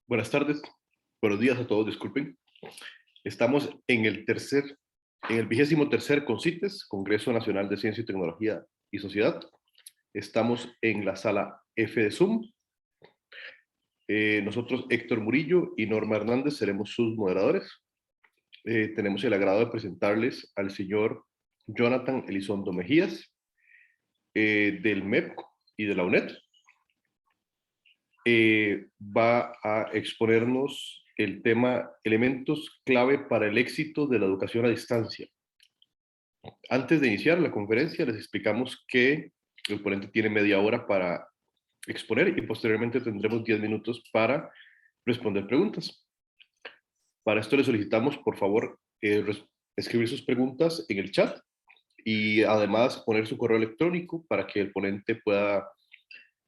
Buenas tardes, buenos días a todos, disculpen. Estamos en el 23º CONCITES, Congreso Nacional de Ciencia y Tecnología y Sociedad. Estamos en la sala F de Zoom. Nosotros, Héctor Murillo y Norma Hernández, seremos sus moderadores. Tenemos el agrado de presentarles al señor Jonathan Elizondo Mejías, del MEP y de la UNED. Va a exponernos el tema elementos clave para el éxito de la educación a distancia. Antes de iniciar la conferencia les explicamos que el ponente tiene media hora para exponer y posteriormente tendremos 10 minutos para responder preguntas. Para esto les solicitamos, por favor, escribir sus preguntas en el chat y además poner su correo electrónico para que el ponente pueda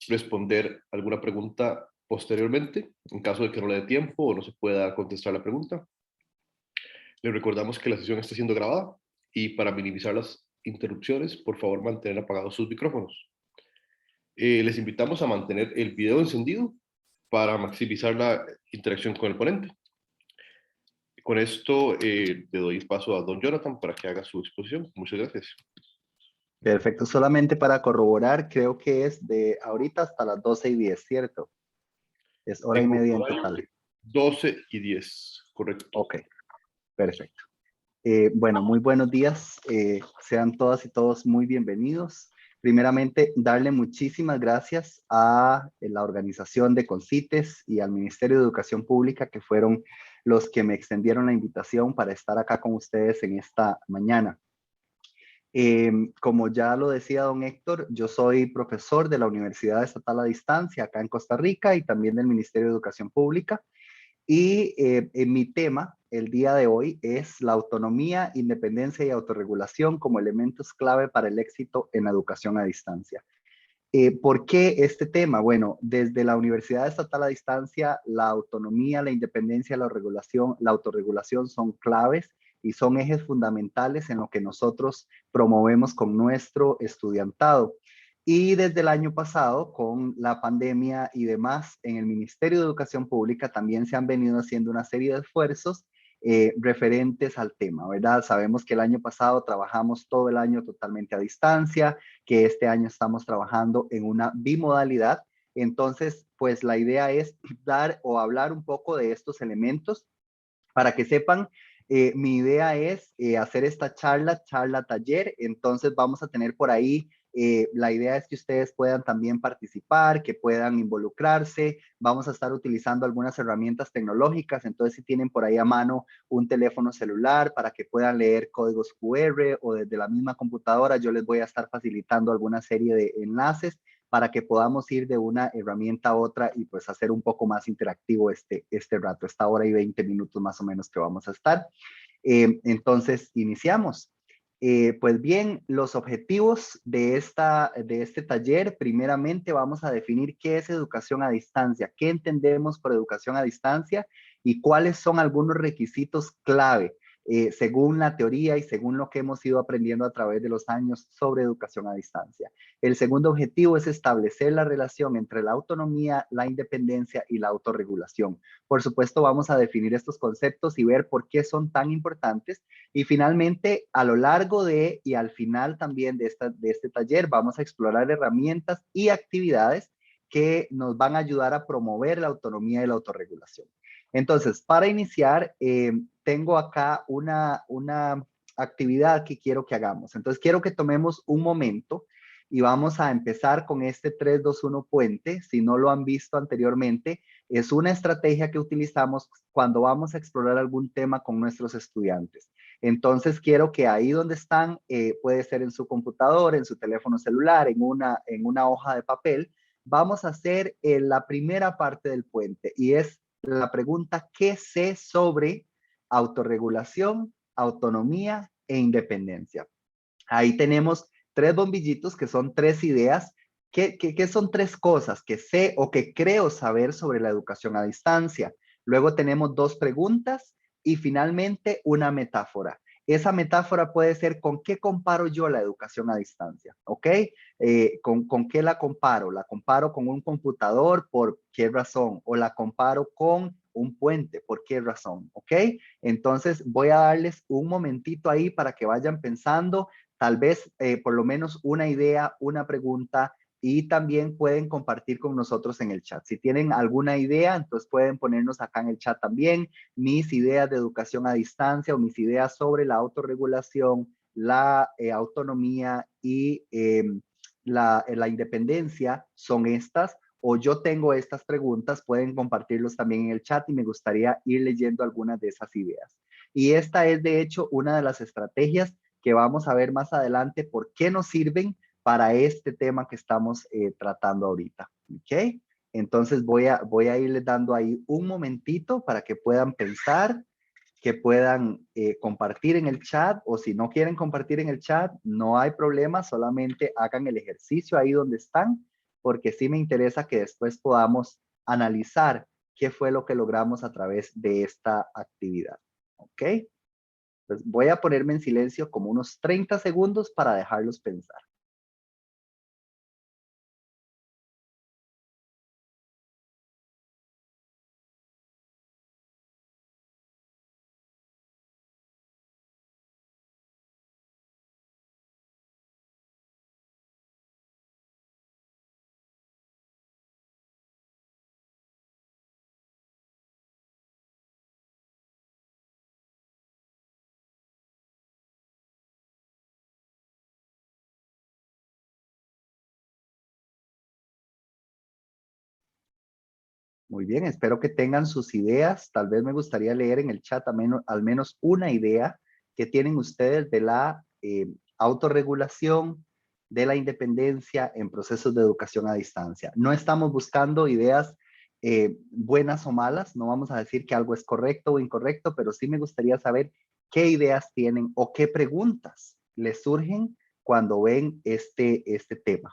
responder alguna pregunta posteriormente, en caso de que no le dé tiempo o no se pueda contestar la pregunta. Les recordamos que la sesión está siendo grabada y para minimizar las interrupciones, por favor, mantener apagados sus micrófonos. Les invitamos a mantener el video encendido para maximizar la interacción con el ponente. Con esto le doy paso a don Jonathan para que haga su exposición. Muchas gracias. Perfecto, solamente para corroborar, creo que es de ahorita hasta las 12:10, ¿cierto? Es hora y media en total. 12:10, correcto. Ok, perfecto. Bueno, muy buenos días. Sean todas y todos muy bienvenidos. Primeramente, darle muchísimas gracias a la organización de CONCITES y al Ministerio de Educación Pública, que fueron los que me extendieron la invitación para estar acá con ustedes en esta mañana. Como ya lo decía don Héctor, yo soy profesor de la Universidad Estatal a Distancia acá en Costa Rica y también del Ministerio de Educación Pública. Y en mi tema el día de hoy es la autonomía, independencia y autorregulación como elementos clave para el éxito en la educación a distancia. ¿Por qué este tema? Bueno, desde la Universidad Estatal a Distancia, la autonomía, la independencia, la autorregulación son claves y son ejes fundamentales en lo que nosotros promovemos con nuestro estudiantado. Y desde el año pasado, con la pandemia y demás, en el Ministerio de Educación Pública también se han venido haciendo una serie de esfuerzos referentes al tema, ¿verdad? Sabemos que el año pasado trabajamos todo el año totalmente a distancia, que este año estamos trabajando en una bimodalidad. Entonces, pues la idea es dar o hablar un poco de estos elementos para que sepan. Mi idea es hacer esta charla taller. Entonces vamos a tener por ahí, la idea es que ustedes puedan también participar, que puedan involucrarse. Vamos a estar utilizando algunas herramientas tecnológicas. Entonces si tienen por ahí a mano un teléfono celular para que puedan leer códigos QR o desde la misma computadora, yo les voy a estar facilitando alguna serie de enlaces para que podamos ir de una herramienta a otra y pues hacer un poco más interactivo este rato, esta hora y 20 minutos más o menos que vamos a estar. Entonces, iniciamos. Pues bien, los objetivos de este taller, primeramente vamos a definir qué es educación a distancia, qué entendemos por educación a distancia y cuáles son algunos requisitos clave según la teoría y según lo que hemos ido aprendiendo a través de los años sobre educación a distancia. El segundo objetivo es establecer la relación entre la autonomía, la independencia y la autorregulación. Por supuesto, vamos a definir estos conceptos y ver por qué son tan importantes. Y finalmente, a lo largo y al final también de este taller, vamos a explorar herramientas y actividades que nos van a ayudar a promover la autonomía y la autorregulación. Entonces, para iniciar, tengo acá una actividad que quiero que hagamos. Entonces, quiero que tomemos un momento y vamos a empezar con este 3-2-1 puente. Si no lo han visto anteriormente, es una estrategia que utilizamos cuando vamos a explorar algún tema con nuestros estudiantes. Entonces, quiero que ahí donde están, puede ser en su computador, en su teléfono celular, en una hoja de papel, vamos a hacer la primera parte del puente y es la pregunta: ¿qué sé sobre autorregulación, autonomía e independencia? Ahí tenemos 3 bombillitos que son 3 ideas. ¿Qué son 3 cosas que sé o que creo saber sobre la educación a distancia? Luego tenemos 2 preguntas y finalmente una metáfora. Esa metáfora puede ser con qué comparo yo la educación a distancia, ¿ok? ¿Con qué la comparo? ¿La comparo con un computador? ¿Por qué razón? ¿O la comparo con un puente? ¿Por qué razón? ¿Ok? Entonces voy a darles un momentito ahí para que vayan pensando, tal vez por lo menos una idea, una pregunta, y también pueden compartir con nosotros en el chat. Si tienen alguna idea, entonces pueden ponernos acá en el chat también mis ideas de educación a distancia o mis ideas sobre la autorregulación, la autonomía y la independencia son estas, o yo tengo estas preguntas, pueden compartirlos también en el chat y me gustaría ir leyendo algunas de esas ideas. Y esta es de hecho una de las estrategias que vamos a ver más adelante por qué nos sirven para este tema que estamos tratando ahorita. ¿Ok? Entonces voy a irles dando ahí un momentito para que puedan pensar, que puedan compartir en el chat, o si no quieren compartir en el chat, no hay problema, solamente hagan el ejercicio ahí donde están, porque sí me interesa que después podamos analizar qué fue lo que logramos a través de esta actividad. ¿Ok? Entonces voy a ponerme en silencio como unos 30 segundos para dejarlos pensar. Muy bien, espero que tengan sus ideas. Tal vez me gustaría leer en el chat al menos una idea que tienen ustedes de la autorregulación, de la independencia en procesos de educación a distancia. No estamos buscando ideas buenas o malas, no vamos a decir que algo es correcto o incorrecto, pero sí me gustaría saber qué ideas tienen o qué preguntas les surgen cuando ven este tema.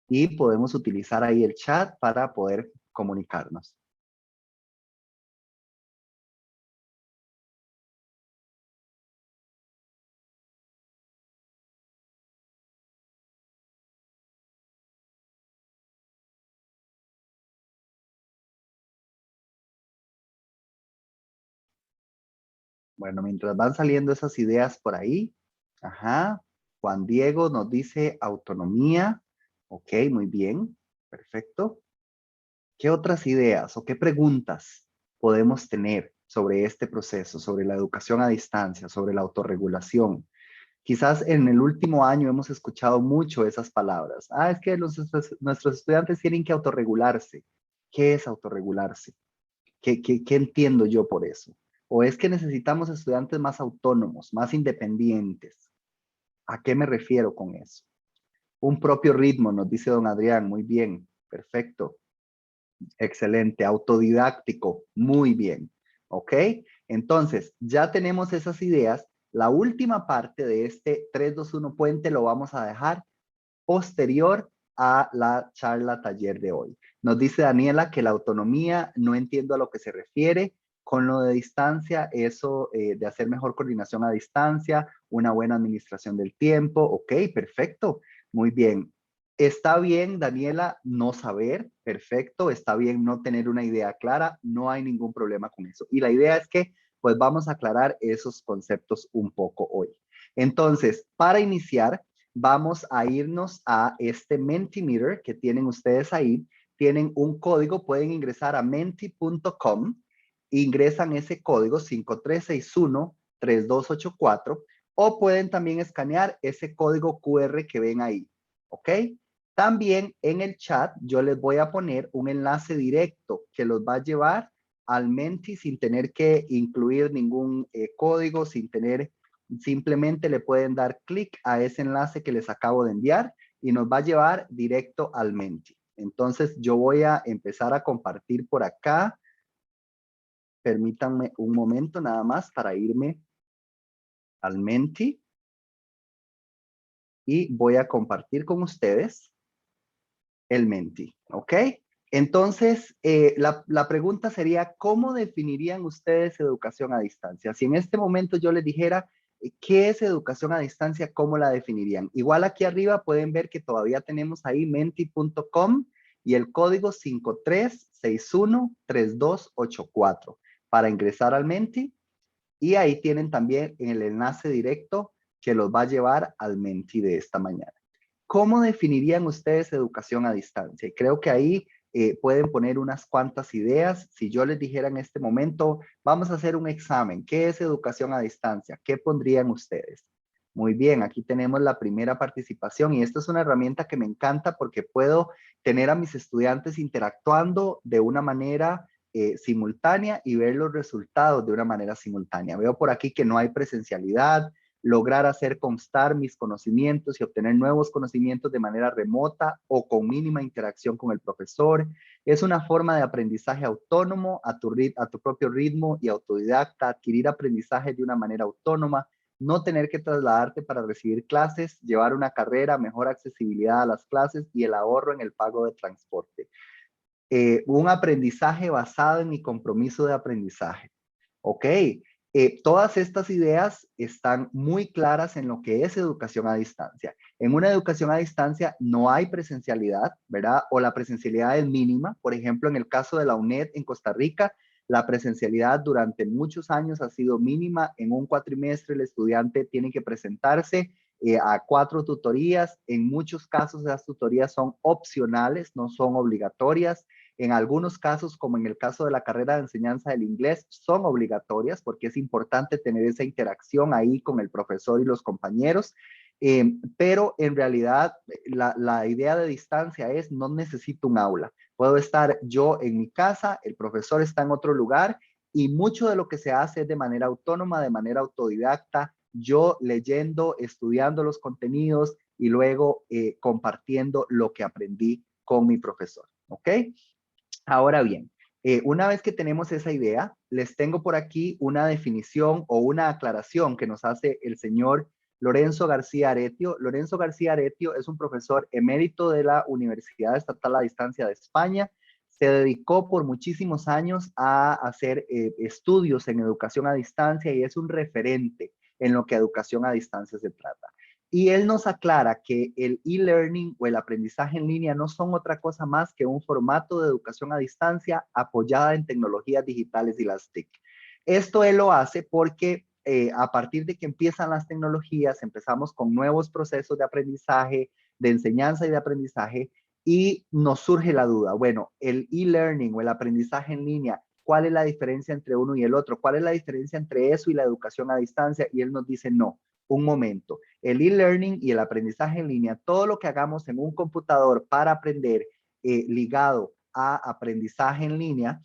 Y podemos utilizar ahí el chat para poder comunicarnos. Bueno, mientras van saliendo esas ideas por ahí, ajá, Juan Diego nos dice autonomía. Ok, muy bien, perfecto. ¿Qué otras ideas o qué preguntas podemos tener sobre este proceso, sobre la educación a distancia, sobre la autorregulación? Quizás en el último año hemos escuchado mucho esas palabras. Ah, es que nuestros estudiantes tienen que autorregularse. ¿Qué es autorregularse? ¿Qué entiendo yo por eso? ¿O es que necesitamos estudiantes más autónomos, más independientes? ¿A qué me refiero con eso? Un propio ritmo, nos dice don Adrián. Muy bien, perfecto, excelente. Autodidáctico, muy bien. ¿Ok? Entonces, ya tenemos esas ideas. La última parte de este 3-2-1 puente lo vamos a dejar posterior a la charla taller de hoy. Nos dice Daniela que la autonomía, no entiendo a lo que se refiere. Con lo de distancia, eso de hacer mejor coordinación a distancia, una buena administración del tiempo. Ok, perfecto. Muy bien. Está bien, Daniela, no saber. Perfecto. Está bien no tener una idea clara. No hay ningún problema con eso. Y la idea es que pues vamos a aclarar esos conceptos un poco hoy. Entonces, para iniciar, vamos a irnos a este Mentimeter que tienen ustedes ahí. Tienen un código, pueden ingresar a menti.com, ingresan ese código 5361-3284 o pueden también escanear ese código QR que ven ahí, ¿ok? También en el chat yo les voy a poner un enlace directo que los va a llevar al Menti sin tener que incluir ningún código, sin tener. Simplemente le pueden dar clic a ese enlace que les acabo de enviar y nos va a llevar directo al Menti. Entonces yo voy a empezar a compartir por acá. Permítanme un momento nada más para irme al Menti y voy a compartir con ustedes el Menti, ¿ok? Entonces, la pregunta sería, ¿cómo definirían ustedes educación a distancia? Si en este momento yo les dijera, ¿qué es educación a distancia? ¿Cómo la definirían? Igual aquí arriba pueden ver que todavía tenemos ahí menti.com y el código 53613284 para ingresar al Menti. Y ahí tienen también el enlace directo que los va a llevar al Menti de esta mañana. ¿Cómo definirían ustedes educación a distancia? Y creo que ahí pueden poner unas cuantas ideas. Si yo les dijera en este momento, vamos a hacer un examen. ¿Qué es educación a distancia? ¿Qué pondrían ustedes? Muy bien, aquí tenemos la primera participación y esta es una herramienta que me encanta porque puedo tener a mis estudiantes interactuando de una manera simultánea y ver los resultados de una manera simultánea. Veo por aquí que no hay presencialidad, lograr hacer constar mis conocimientos y obtener nuevos conocimientos de manera remota o con mínima interacción con el profesor. Es una forma de aprendizaje autónomo a tu propio ritmo y autodidacta, adquirir aprendizaje de una manera autónoma, no tener que trasladarte para recibir clases, llevar una carrera, mejor accesibilidad a las clases y el ahorro en el pago de transporte. Un aprendizaje basado en mi compromiso de aprendizaje. Ok, todas estas ideas están muy claras en lo que es educación a distancia. En una educación a distancia no hay presencialidad, ¿verdad? O la presencialidad es mínima. Por ejemplo, en el caso de la UNED en Costa Rica, la presencialidad durante muchos años ha sido mínima. En un cuatrimestre el estudiante tiene que presentarse a 4 tutorías. En muchos casos esas tutorías son opcionales, no son obligatorias. En algunos casos, como en el caso de la carrera de enseñanza del inglés, son obligatorias porque es importante tener esa interacción ahí con el profesor y los compañeros. Pero en realidad la idea de distancia es no necesito un aula. Puedo estar yo en mi casa, el profesor está en otro lugar y mucho de lo que se hace es de manera autónoma, de manera autodidacta, yo leyendo, estudiando los contenidos y luego compartiendo lo que aprendí con mi profesor. ¿Ok? Ahora bien, una vez que tenemos esa idea, les tengo por aquí una definición o una aclaración que nos hace el señor Lorenzo García Aretio. Lorenzo García Aretio es un profesor emérito de la Universidad Estatal a Distancia de España. Se dedicó por muchísimos años a hacer estudios en educación a distancia y es un referente en lo que educación a distancia se trata. Y él nos aclara que el e-learning o el aprendizaje en línea no son otra cosa más que un formato de educación a distancia apoyada en tecnologías digitales y las TIC. Esto él lo hace porque a partir de que empiezan las tecnologías, empezamos con nuevos procesos de aprendizaje, de enseñanza y de aprendizaje, y nos surge la duda, bueno, el e-learning o el aprendizaje en línea, ¿cuál es la diferencia entre uno y el otro? ¿Cuál es la diferencia entre eso y la educación a distancia? Y él nos dice, no, un momento, el e-learning y el aprendizaje en línea, todo lo que hagamos en un computador para aprender ligado a aprendizaje en línea,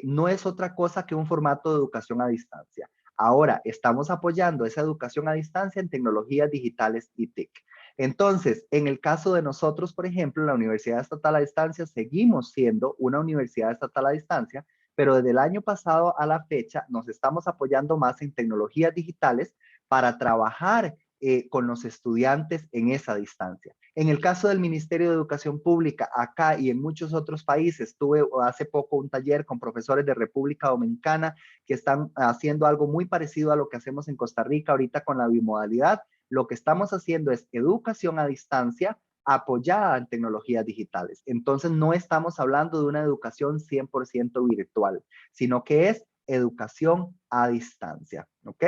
no es otra cosa que un formato de educación a distancia. Ahora, estamos apoyando esa educación a distancia en tecnologías digitales y TIC. Entonces, en el caso de nosotros, por ejemplo, la Universidad Estatal a Distancia, seguimos siendo una universidad estatal a distancia, pero desde el año pasado a la fecha nos estamos apoyando más en tecnologías digitales para trabajar con los estudiantes en esa distancia. En el caso del Ministerio de Educación Pública, acá y en muchos otros países, tuve hace poco un taller con profesores de República Dominicana que están haciendo algo muy parecido a lo que hacemos en Costa Rica ahorita con la bimodalidad. Lo que estamos haciendo es educación a distancia apoyada en tecnologías digitales. Entonces, no estamos hablando de una educación 100% virtual, sino que es educación a distancia. ¿Ok?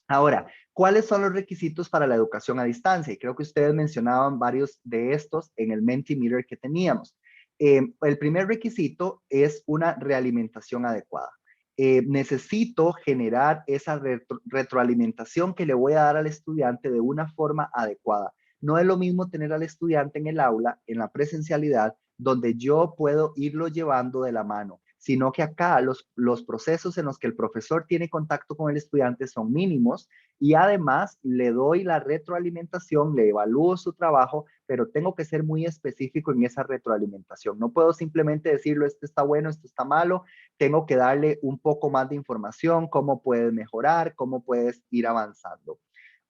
Ahora, ¿cuáles son los requisitos para la educación a distancia? Y creo que ustedes mencionaban varios de estos en el Mentimeter que teníamos. El primer requisito es una realimentación adecuada. Necesito generar esa retroalimentación que le voy a dar al estudiante de una forma adecuada. No es lo mismo tener al estudiante en el aula, en la presencialidad, donde yo puedo irlo llevando de la mano, sino que acá los procesos en los que el profesor tiene contacto con el estudiante son mínimos y además le doy la retroalimentación, le evalúo su trabajo, pero tengo que ser muy específico en esa retroalimentación. No puedo simplemente decirlo, esto está bueno, esto está malo, tengo que darle un poco más de información, cómo puedes mejorar, cómo puedes ir avanzando.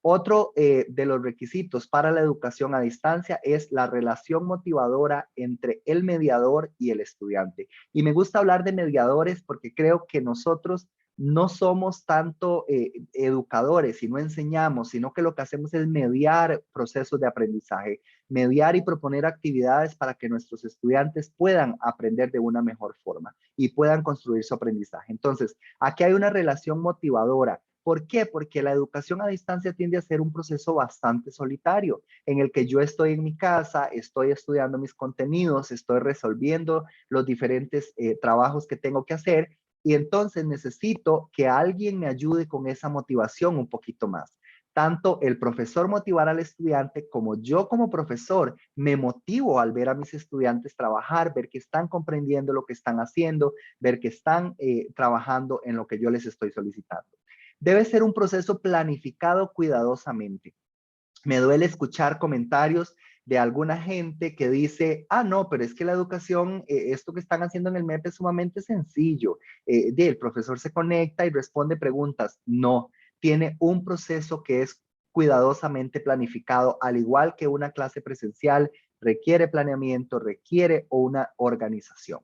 Otro de los requisitos para la educación a distancia es la relación motivadora entre el mediador y el estudiante. Y me gusta hablar de mediadores porque creo que nosotros no somos tanto educadores y no enseñamos, sino que lo que hacemos es mediar procesos de aprendizaje, mediar y proponer actividades para que nuestros estudiantes puedan aprender de una mejor forma y puedan construir su aprendizaje. Entonces, aquí hay una relación motivadora. ¿Por qué? Porque la educación a distancia tiende a ser un proceso bastante solitario, en el que yo estoy en mi casa, estoy estudiando mis contenidos, estoy resolviendo los diferentes trabajos que tengo que hacer, y entonces necesito que alguien me ayude con esa motivación un poquito más. Tanto el profesor motivar al estudiante como yo como profesor me motivo al ver a mis estudiantes trabajar, ver que están comprendiendo lo que están haciendo, ver que están trabajando en lo que yo les estoy solicitando. Debe ser un proceso planificado cuidadosamente. Me duele escuchar comentarios de alguna gente que dice, ah, no, pero es que la educación, esto que están haciendo en el MEP es sumamente sencillo. El profesor se conecta y responde preguntas. No, tiene un proceso que es cuidadosamente planificado, al igual que una clase presencial, requiere planeamiento, requiere una organización.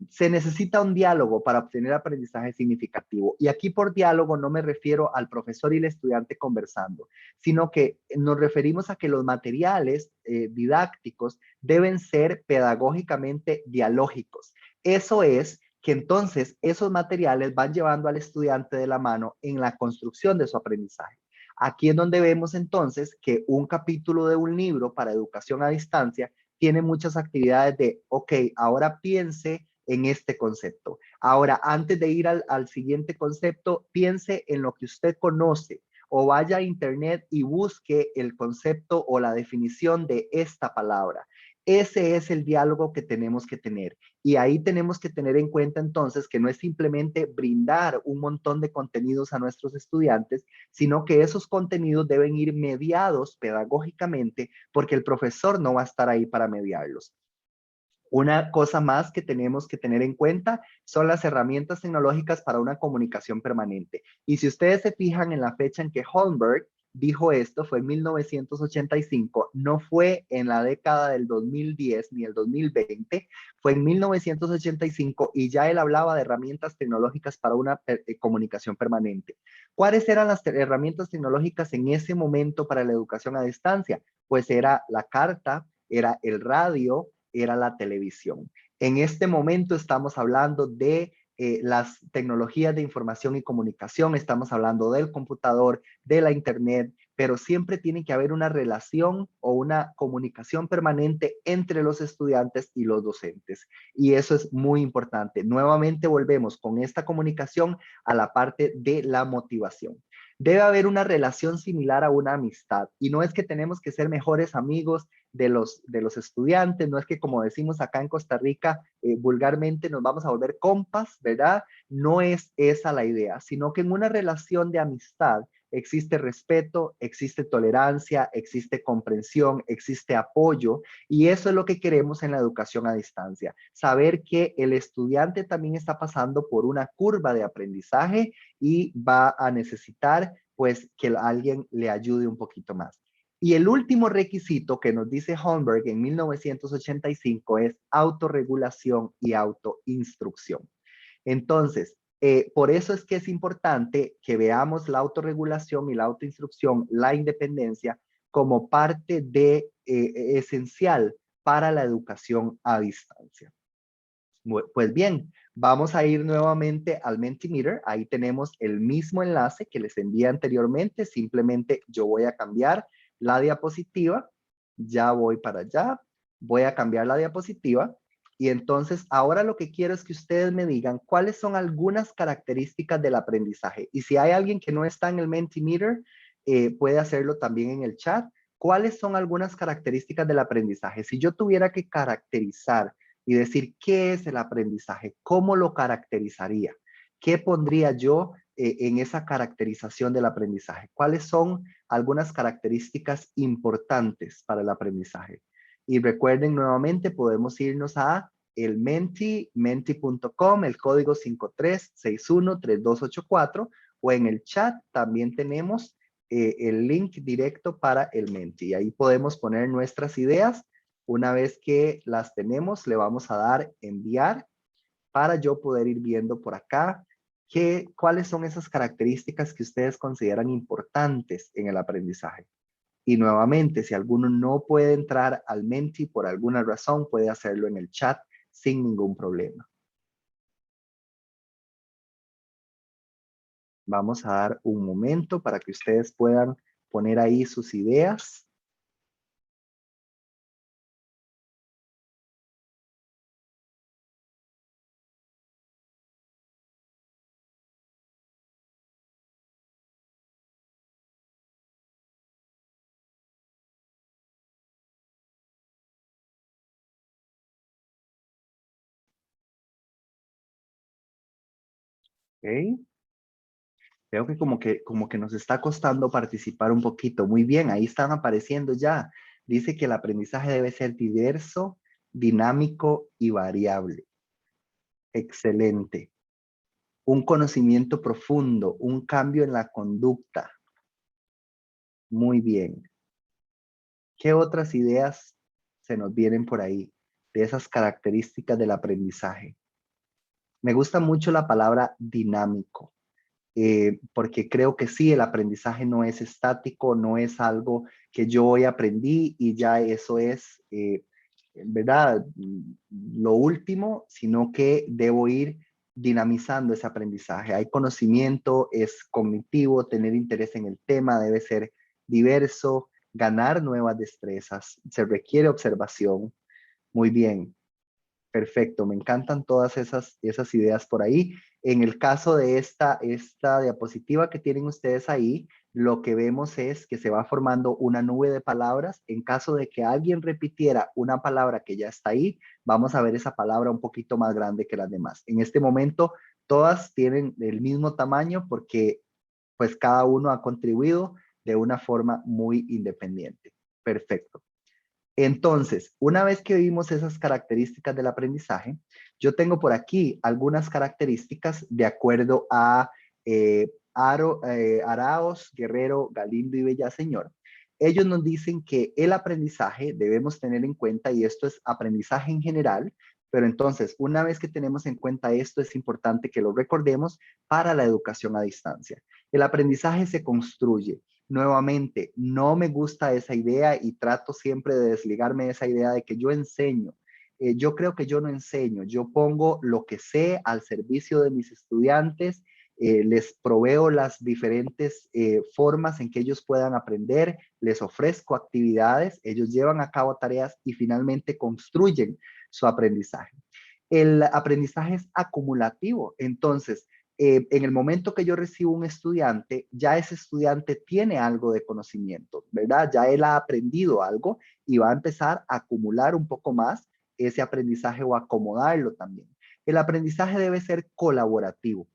Se necesita un diálogo para obtener aprendizaje significativo. Y aquí por diálogo no me refiero al profesor y el estudiante conversando, sino que nos referimos a que los materiales didácticos deben ser pedagógicamente dialógicos. Eso es que entonces esos materiales van llevando al estudiante de la mano en la construcción de su aprendizaje. Aquí es donde vemos entonces que un capítulo de un libro para educación a distancia tiene muchas actividades de, ok, ahora piense en este concepto. Ahora, antes de ir al siguiente concepto, piense en lo que usted conoce o vaya a internet y busque el concepto o la definición de esta palabra. Ese es el diálogo que tenemos que tener. Y ahí tenemos que tener en cuenta entonces que no es simplemente brindar un montón de contenidos a nuestros estudiantes, sino que esos contenidos deben ir mediados pedagógicamente porque el profesor no va a estar ahí para mediarlos. Una cosa más que tenemos que tener en cuenta son las herramientas tecnológicas para una comunicación permanente. Y si ustedes se fijan en la fecha en que Holmberg dijo esto, fue en 1985, no fue en la década del 2010 ni el 2020, fue en 1985 y ya él hablaba de herramientas tecnológicas para una comunicación permanente. ¿Cuáles eran las herramientas tecnológicas en ese momento para la educación a distancia? Pues era la carta, era el radio, era la televisión. En este momento estamos hablando de las tecnologías de información y comunicación, estamos hablando del computador, de la internet, pero siempre tiene que haber una relación o una comunicación permanente entre los estudiantes y los docentes. Y eso es muy importante. Nuevamente volvemos con esta comunicación a la parte de la motivación. Debe haber una relación similar a una amistad. Y no es que tenemos que ser mejores amigos de los estudiantes, no es que como decimos acá en Costa Rica, vulgarmente nos vamos a volver compas, ¿verdad? No es esa la idea, sino que en una relación de amistad existe respeto, existe tolerancia, existe comprensión, existe apoyo, y eso es lo que queremos en la educación a distancia. Saber que el estudiante también está pasando por una curva de aprendizaje y va a necesitar pues que alguien le ayude un poquito más. Y el último requisito que nos dice Holmberg en 1985 es autorregulación y autoinstrucción. Entonces, por eso es que es importante que veamos la autorregulación y la autoinstrucción, la independencia, como parte de esencial para la educación a distancia. Pues bien, vamos a ir nuevamente al Mentimeter. Ahí tenemos el mismo enlace que les envié anteriormente. Simplemente yo voy a cambiar la diapositiva. Ya voy para allá. Voy a cambiar la diapositiva. Y entonces ahora lo que quiero es que ustedes me digan cuáles son algunas características del aprendizaje. Y si hay alguien que no está en el Mentimeter, puede hacerlo también en el chat. ¿Cuáles son algunas características del aprendizaje? Si yo tuviera que caracterizar y decir qué es el aprendizaje, cómo lo caracterizaría, qué pondría yo en esa caracterización del aprendizaje, cuáles son algunas características importantes para el aprendizaje. Y recuerden nuevamente, podemos irnos a el menti.com, el código 53613284, o en el chat también tenemos el link directo para el Menti. Y ahí podemos poner nuestras ideas. Una vez que las tenemos, le vamos a dar enviar para yo poder ir viendo por acá cuáles son esas características que ustedes consideran importantes en el aprendizaje. Y nuevamente, si alguno no puede entrar al Menti por alguna razón, puede hacerlo en el chat sin ningún problema. Vamos a dar un momento para que ustedes puedan poner ahí sus ideas. ¿Ok? Veo que como que nos está costando participar un poquito. Muy bien, ahí están apareciendo ya. Dice que el aprendizaje debe ser diverso, dinámico y variable. Excelente. Un conocimiento profundo, un cambio en la conducta. Muy bien. ¿Qué otras ideas se nos vienen por ahí de esas características del aprendizaje? Me gusta mucho la palabra dinámico. Porque creo que sí, el aprendizaje no es estático, no es algo que yo hoy aprendí y ya eso es, ¿verdad? Lo último, sino que debo ir dinamizando ese aprendizaje. Hay conocimiento, es cognitivo, tener interés en el tema, debe ser diverso, ganar nuevas destrezas, se requiere observación. Muy bien. Perfecto, me encantan todas esas ideas por ahí. En el caso de esta diapositiva que tienen ustedes ahí, lo que vemos es que se va formando una nube de palabras. En caso de que alguien repitiera una palabra que ya está ahí, vamos a ver esa palabra un poquito más grande que las demás. En este momento, todas tienen el mismo tamaño porque pues cada uno ha contribuido de una forma muy independiente. Perfecto. Entonces, una vez que vimos esas características del aprendizaje, yo tengo por aquí algunas características de acuerdo a Araos, Guerrero, Galindo y Bellaseñor. Ellos nos dicen que el aprendizaje debemos tener en cuenta, y esto es aprendizaje en general, pero entonces, una vez que tenemos en cuenta esto, es importante que lo recordemos para la educación a distancia. El aprendizaje se construye. Nuevamente, no me gusta esa idea y trato siempre de desligarme de esa idea de que yo enseño. Yo creo que yo no enseño, yo pongo lo que sé al servicio de mis estudiantes, les proveo las diferentes formas en que ellos puedan aprender, les ofrezco actividades, ellos llevan a cabo tareas y finalmente construyen su aprendizaje. El aprendizaje es acumulativo, entonces en el momento que yo recibo un estudiante, ya ese estudiante tiene algo de conocimiento, ¿verdad? Ya él ha aprendido algo y va a empezar a acumular un poco más ese aprendizaje o acomodarlo también. El aprendizaje debe ser colaborativo.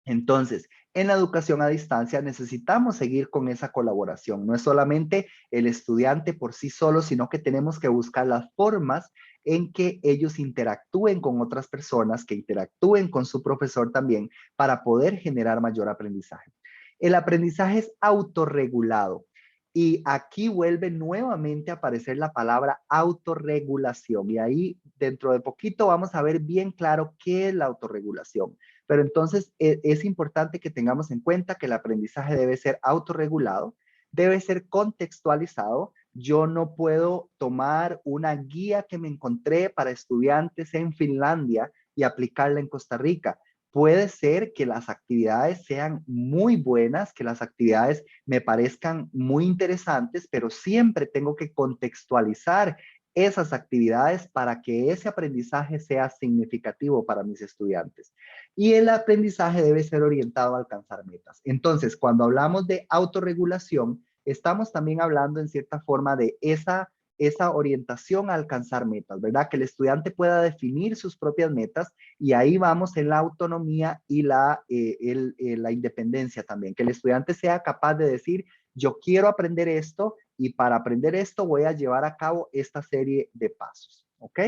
Entonces, en la educación a distancia necesitamos seguir con esa colaboración. No es solamente el estudiante por sí solo, sino que tenemos que buscar las formas en que ellos interactúen con otras personas, que interactúen con su profesor también, para poder generar mayor aprendizaje. El aprendizaje es autorregulado. Y aquí vuelve nuevamente a aparecer la palabra autorregulación. Y ahí dentro de poquito vamos a ver bien claro qué es la autorregulación. Pero entonces es importante que tengamos en cuenta que el aprendizaje debe ser autorregulado, debe ser contextualizado. Yo no puedo tomar una guía que me encontré para estudiantes en Finlandia y aplicarla en Costa Rica. Puede ser que las actividades sean muy buenas, que las actividades me parezcan muy interesantes, pero siempre tengo que contextualizar esas actividades para que ese aprendizaje sea significativo para mis estudiantes. Y el aprendizaje debe ser orientado a alcanzar metas. Entonces, cuando hablamos de autorregulación, estamos también hablando en cierta forma de esa orientación a alcanzar metas, ¿verdad? Que el estudiante pueda definir sus propias metas y ahí vamos en la autonomía y la independencia también. Que el estudiante sea capaz de decir, yo quiero aprender esto y para aprender esto voy a llevar a cabo esta serie de pasos, ¿ok?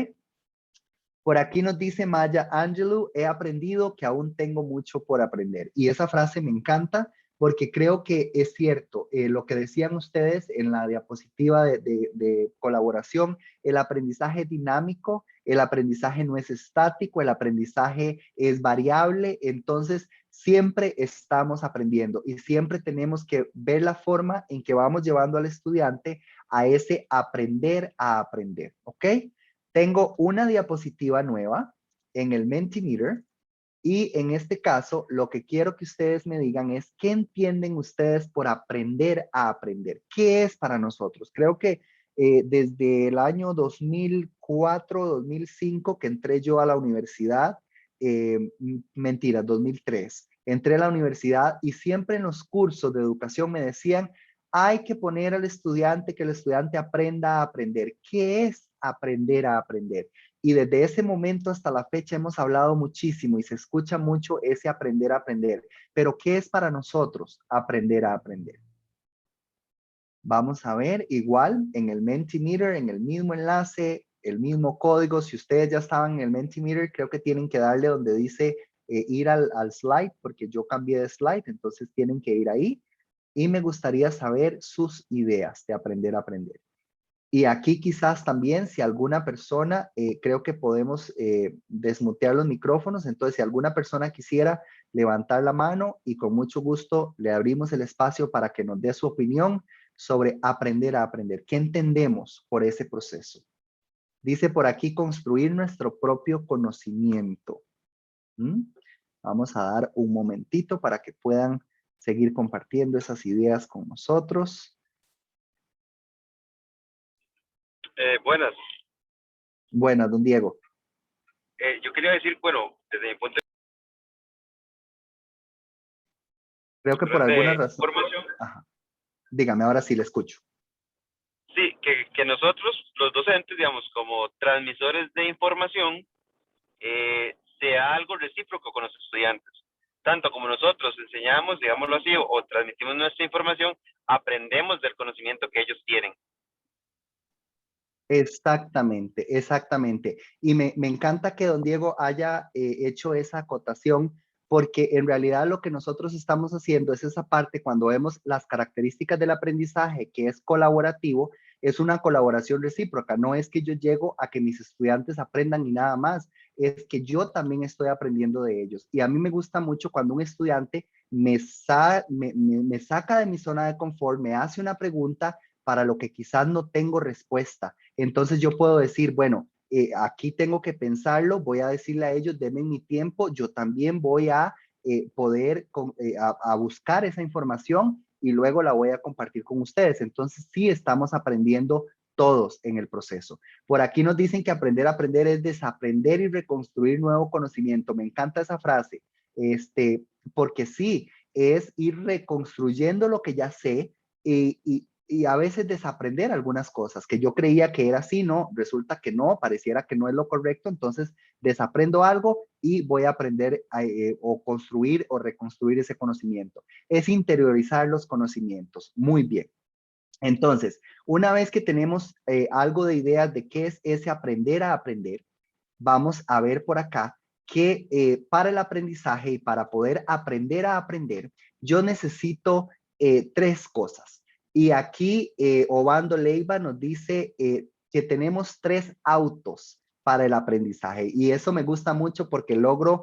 Por aquí nos dice Maya Angelou, he aprendido que aún tengo mucho por aprender. Y esa frase me encanta porque creo que es cierto, lo que decían ustedes en la diapositiva de colaboración, el aprendizaje dinámico, el aprendizaje no es estático, el aprendizaje es variable, entonces siempre estamos aprendiendo y siempre tenemos que ver la forma en que vamos llevando al estudiante a ese aprender a aprender, ¿ok? Tengo una diapositiva nueva en el Mentimeter y en este caso lo que quiero que ustedes me digan es ¿qué entienden ustedes por aprender a aprender? ¿Qué es para nosotros? Creo que desde el año 2004, 2005 que entré yo a la universidad, mentira, 2003, entré a la universidad y siempre en los cursos de educación me decían hay que poner al estudiante, que el estudiante aprenda a aprender. ¿Qué es aprender a aprender? Y desde ese momento hasta la fecha hemos hablado muchísimo y se escucha mucho ese aprender a aprender. Pero ¿qué es para nosotros aprender a aprender? Vamos a ver, igual en el Mentimeter, en el mismo enlace, el mismo código. Si ustedes ya estaban en el Mentimeter, creo que tienen que darle donde dice ir al slide, porque yo cambié de slide, entonces tienen que ir ahí. Y me gustaría saber sus ideas de aprender a aprender. Y aquí quizás también si alguna persona, creo que podemos desmutear los micrófonos, entonces si alguna persona quisiera levantar la mano y con mucho gusto le abrimos el espacio para que nos dé su opinión sobre aprender a aprender. ¿Qué entendemos por ese proceso? Dice por aquí construir nuestro propio conocimiento. ¿Mm? Vamos a dar un momentito para que puedan seguir compartiendo esas ideas con nosotros. Buenas. Buenas, don Diego. Yo quería decir, bueno, desde mi punto Creo que por alguna de razón. información, Ajá. Dígame, ahora sí le escucho. sí, que nosotros, los docentes, digamos, como transmisores de información, sea algo recíproco con los estudiantes. Tanto como nosotros enseñamos, digámoslo así, o transmitimos nuestra información, aprendemos del conocimiento que ellos tienen. Exactamente, exactamente. Y me encanta que don Diego haya hecho esa acotación, porque en realidad lo que nosotros estamos haciendo es esa parte cuando vemos las características del aprendizaje, que es colaborativo, es una colaboración recíproca. No es que yo llego a que mis estudiantes aprendan y nada más, es que yo también estoy aprendiendo de ellos. Y a mí me gusta mucho cuando un estudiante me saca de mi zona de confort, me hace una pregunta para lo que quizás no tengo respuesta. Entonces yo puedo decir, bueno, aquí tengo que pensarlo, voy a decirle a ellos, denme mi tiempo, yo también voy a poder a buscar esa información y luego la voy a compartir con ustedes. Entonces sí estamos aprendiendo todos en el proceso. Por aquí nos dicen que aprender a aprender es desaprender y reconstruir nuevo conocimiento. Me encanta esa frase, porque sí, es ir reconstruyendo lo que ya sé y a veces desaprender algunas cosas que yo creía que era así, no, resulta que no, pareciera que no es lo correcto, entonces desaprendo algo y voy a aprender o construir o reconstruir ese conocimiento. Es interiorizar los conocimientos. Muy bien. Entonces, una vez que tenemos algo de ideas de qué es ese aprender a aprender, vamos a ver por acá que para el aprendizaje y para poder aprender a aprender, yo necesito tres cosas. Y aquí Obando Leiva nos dice que tenemos tres autos para el aprendizaje. Y eso me gusta mucho porque logro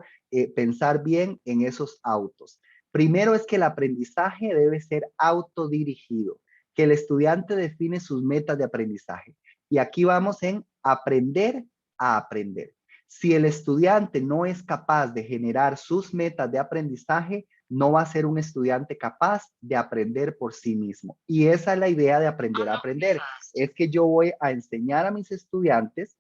pensar bien en esos autos. Primero es que el aprendizaje debe ser autodirigido, que el estudiante define sus metas de aprendizaje. Y aquí vamos en aprender a aprender. Si el estudiante no es capaz de generar sus metas de aprendizaje, no va a ser un estudiante capaz de aprender por sí mismo. Y esa es la idea de aprender a aprender. Es que yo voy a enseñar a mis estudiantes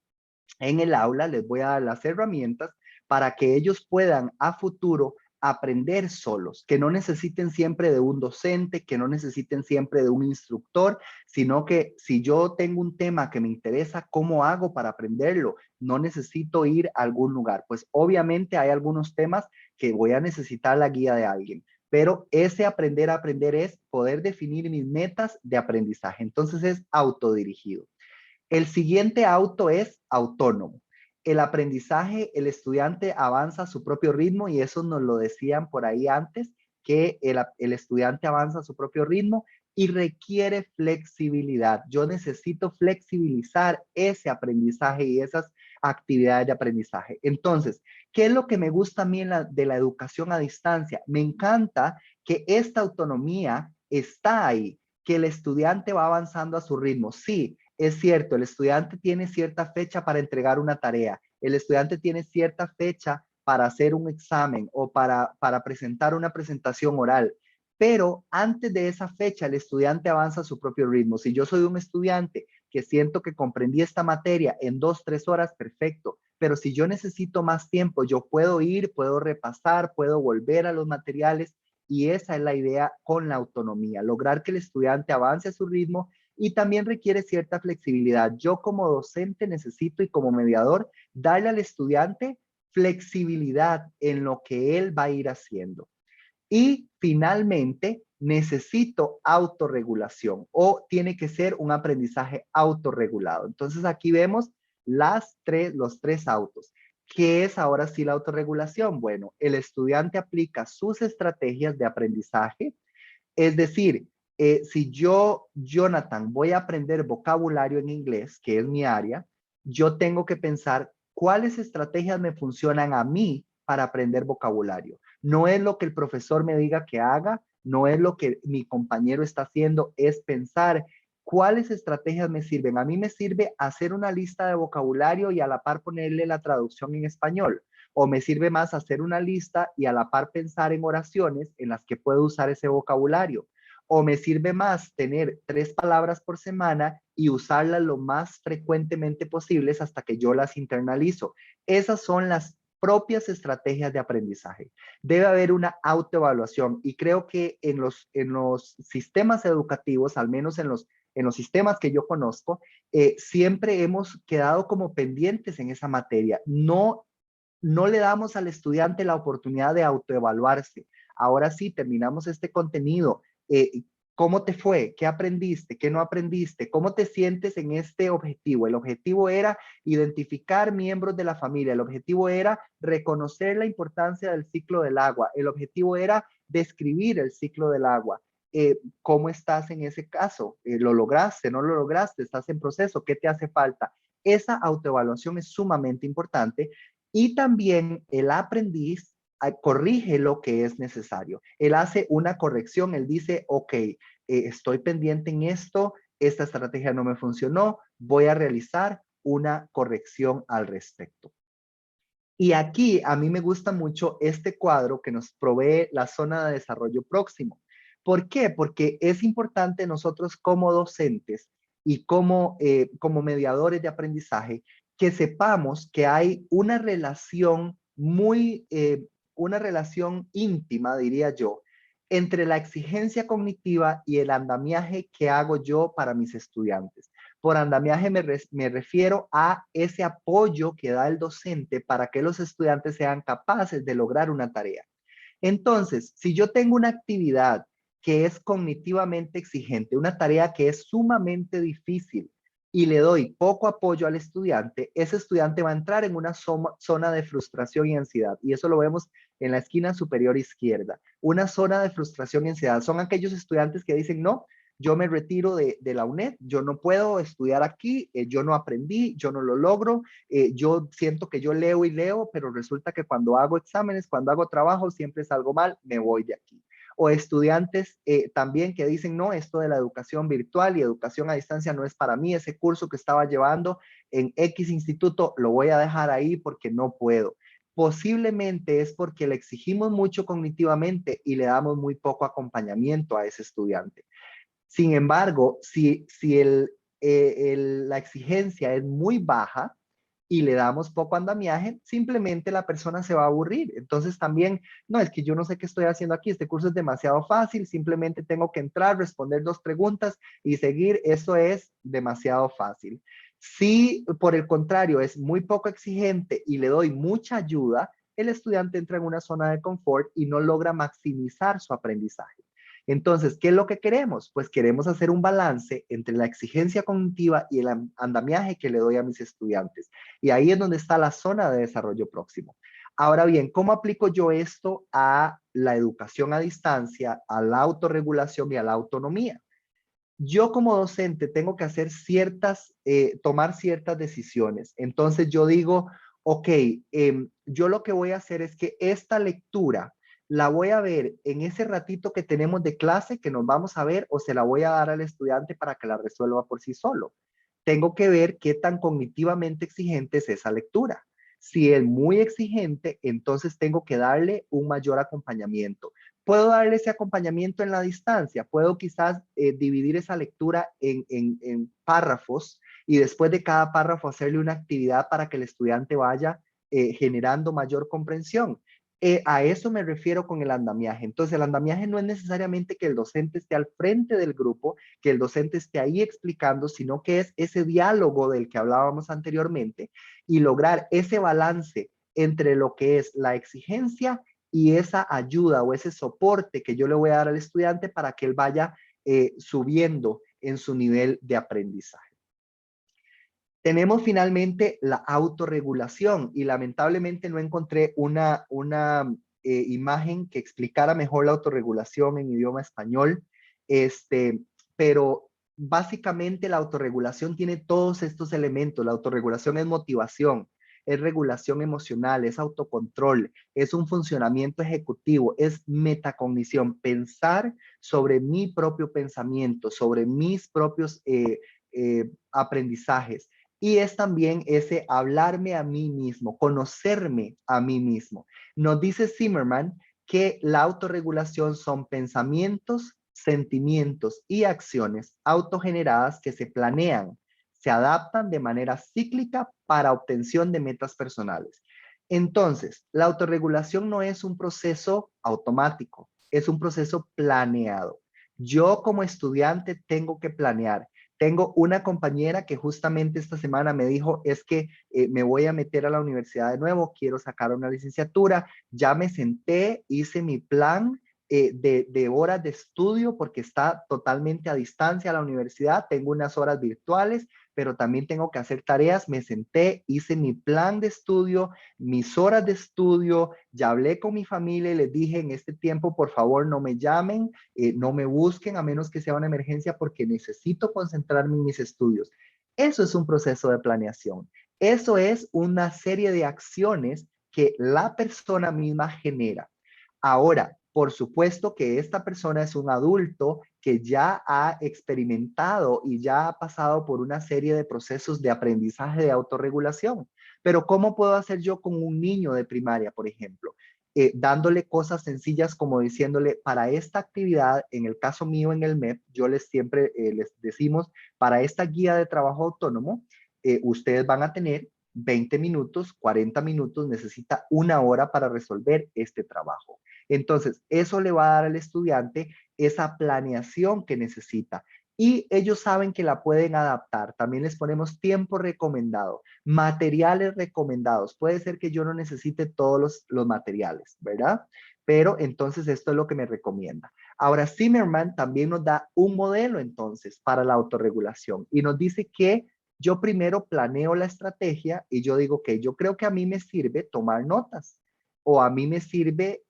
en el aula, les voy a dar las herramientas para que ellos puedan a futuro aprender solos, que no necesiten siempre de un docente, que no necesiten siempre de un instructor, sino que si yo tengo un tema que me interesa, ¿cómo hago para aprenderlo? No necesito ir a algún lugar. Pues obviamente hay algunos temas que voy a necesitar la guía de alguien, pero ese aprender a aprender es poder definir mis metas de aprendizaje. Entonces es autodirigido. El siguiente auto es autónomo. El aprendizaje, el estudiante avanza a su propio ritmo y eso nos lo decían por ahí antes. que el estudiante avanza a su propio ritmo y requiere flexibilidad. Yo necesito flexibilizar ese aprendizaje y esas actividades de aprendizaje. Entonces, ¿qué es lo que me gusta a mí de la educación a distancia? Me encanta que esta autonomía está ahí, que el estudiante va avanzando a su ritmo. Sí, es cierto, el estudiante tiene cierta fecha para entregar una tarea, el estudiante tiene cierta fecha para hacer un examen o para presentar una presentación oral, pero antes de esa fecha el estudiante avanza a su propio ritmo. Si yo soy un estudiante que siento que comprendí esta materia en 2, 3 horas, perfecto. Pero si yo necesito más tiempo, yo puedo ir, puedo repasar, puedo volver a los materiales, y esa es la idea con la autonomía, lograr que el estudiante avance a su ritmo, y también requiere cierta flexibilidad. Yo como docente necesito, y como mediador, darle al estudiante flexibilidad en lo que él va a ir haciendo. Y finalmente, necesito autorregulación, o tiene que ser un aprendizaje autorregulado. Entonces aquí vemos los tres autos. ¿Qué es ahora sí la autorregulación? Bueno, el estudiante aplica sus estrategias de aprendizaje, es decir, si yo, Jonathan, voy a aprender vocabulario en inglés, que es mi área, yo tengo que pensar cuáles estrategias me funcionan a mí para aprender vocabulario. No es lo que el profesor me diga que haga, no es lo que mi compañero está haciendo, es pensar cuáles estrategias me sirven. A mí me sirve hacer una lista de vocabulario y a la par ponerle la traducción en español. O me sirve más hacer una lista y a la par pensar en oraciones en las que puedo usar ese vocabulario. O me sirve más tener 3 palabras por semana y usarlas lo más frecuentemente posibles hasta que yo las internalizo. Esas son las propias estrategias de aprendizaje. Debe haber una autoevaluación, y creo que en los sistemas educativos, al menos en los sistemas que yo conozco, siempre hemos quedado como pendientes en esa materia. No le damos al estudiante la oportunidad de autoevaluarse. Ahora sí, terminamos este contenido. ¿Cómo te fue? ¿Qué aprendiste? ¿Qué no aprendiste? ¿Cómo te sientes en este objetivo? El objetivo era identificar miembros de la familia. El objetivo era reconocer la importancia del ciclo del agua. El objetivo era describir el ciclo del agua. ¿Cómo estás en ese caso? ¿Lo lograste? ¿No lo lograste? ¿Estás en proceso? ¿Qué te hace falta? Esa autoevaluación es sumamente importante, y también el aprendiz corrige lo que es necesario. Él hace una corrección, él dice, ok, estoy pendiente en esto, esta estrategia no me funcionó, voy a realizar una corrección al respecto. Y aquí a mí me gusta mucho este cuadro que nos provee la zona de desarrollo próximo. ¿Por qué? Porque es importante nosotros como docentes y como mediadores de aprendizaje, que sepamos que hay una relación una relación íntima, diría yo, entre la exigencia cognitiva y el andamiaje que hago yo para mis estudiantes. Por andamiaje me refiero a ese apoyo que da el docente para que los estudiantes sean capaces de lograr una tarea. Entonces, si yo tengo una actividad que es cognitivamente exigente, una tarea que es sumamente difícil, y le doy poco apoyo al estudiante, ese estudiante va a entrar en una zona de frustración y ansiedad. Y eso lo vemos en la esquina superior izquierda. Una zona de frustración y ansiedad son aquellos estudiantes que dicen, no, yo me retiro de la UNED, yo no puedo estudiar aquí, yo no aprendí, yo no lo logro, yo siento que yo leo y leo, pero resulta que cuando hago exámenes, cuando hago trabajo, siempre salgo mal, me voy de aquí. O estudiantes también que dicen, no, esto de la educación virtual y educación a distancia no es para mí, ese curso que estaba llevando en X instituto lo voy a dejar ahí porque no puedo. Posiblemente es porque le exigimos mucho cognitivamente y le damos muy poco acompañamiento a ese estudiante. Sin embargo, si la exigencia es muy baja y le damos poco andamiaje, simplemente la persona se va a aburrir. Entonces también, no, es que yo no sé qué estoy haciendo aquí, este curso es demasiado fácil, simplemente tengo que entrar, responder 2 preguntas y seguir, eso es demasiado fácil. Si por el contrario es muy poco exigente y le doy mucha ayuda, el estudiante entra en una zona de confort y no logra maximizar su aprendizaje. Entonces, ¿qué es lo que queremos? Pues queremos hacer un balance entre la exigencia cognitiva y el andamiaje que le doy a mis estudiantes. Y ahí es donde está la zona de desarrollo próximo. Ahora bien, ¿cómo aplico yo esto a la educación a distancia, a la autorregulación y a la autonomía? Yo como docente tengo que hacer tomar ciertas decisiones. Entonces yo digo, ok, yo lo que voy a hacer es que esta lectura la voy a ver en ese ratito que tenemos de clase que nos vamos a ver, o se la voy a dar al estudiante para que la resuelva por sí solo. Tengo que ver qué tan cognitivamente exigente es esa lectura. Si es muy exigente, entonces tengo que darle un mayor acompañamiento. Puedo darle ese acompañamiento en la distancia, puedo quizás dividir esa lectura en párrafos y después de cada párrafo hacerle una actividad para que el estudiante vaya generando mayor comprensión. A eso me refiero con el andamiaje. Entonces, el andamiaje no es necesariamente que el docente esté al frente del grupo, que el docente esté ahí explicando, sino que es ese diálogo del que hablábamos anteriormente y lograr ese balance entre lo que es la exigencia y esa ayuda o ese soporte que yo le voy a dar al estudiante para que él vaya subiendo en su nivel de aprendizaje. Tenemos finalmente la autorregulación y lamentablemente no encontré una imagen que explicara mejor la autorregulación en idioma español, pero básicamente la autorregulación tiene todos estos elementos. La autorregulación es motivación, es regulación emocional, es autocontrol, es un funcionamiento ejecutivo, es metacognición, pensar sobre mi propio pensamiento, sobre mis propios aprendizajes. Y es también ese hablarme a mí mismo, conocerme a mí mismo. Nos dice Zimmerman que la autorregulación son pensamientos, sentimientos y acciones autogeneradas que se planean, se adaptan de manera cíclica para obtención de metas personales. Entonces, la autorregulación no es un proceso automático, es un proceso planeado. Yo como estudiante tengo que planear. Tengo una compañera que justamente esta semana me dijo, es que me voy a meter a la universidad de nuevo, quiero sacar una licenciatura, ya me senté, hice mi plan de horas de estudio porque está totalmente a distancia la universidad, tengo unas horas virtuales, pero también tengo que hacer tareas, me senté, hice mi plan de estudio, mis horas de estudio, ya hablé con mi familia y les dije en este tiempo, por favor, no me llamen, no me busquen a menos que sea una emergencia porque necesito concentrarme en mis estudios. Eso es un proceso de planeación. Eso es una serie de acciones que la persona misma genera. Ahora, por supuesto que esta persona es un adulto que ya ha experimentado y ya ha pasado por una serie de procesos de aprendizaje de autorregulación. Pero ¿cómo puedo hacer yo con un niño de primaria, por ejemplo? Dándole cosas sencillas como diciéndole, para esta actividad, en el caso mío en el MEP, yo siempre les decimos, para esta guía de trabajo autónomo, ustedes van a tener 20 minutos, 40 minutos, necesita una hora para resolver este trabajo. Entonces, eso le va a dar al estudiante esa planeación que necesita. Y ellos saben que la pueden adaptar. También les ponemos tiempo recomendado, materiales recomendados. Puede ser que yo no necesite todos los materiales, ¿verdad? Pero entonces esto es lo que me recomienda. Ahora, Zimmerman también nos da un modelo entonces para la autorregulación y nos dice que yo primero planeo la estrategia y yo digo que yo creo que a mí me sirve tomar notas o a mí me sirve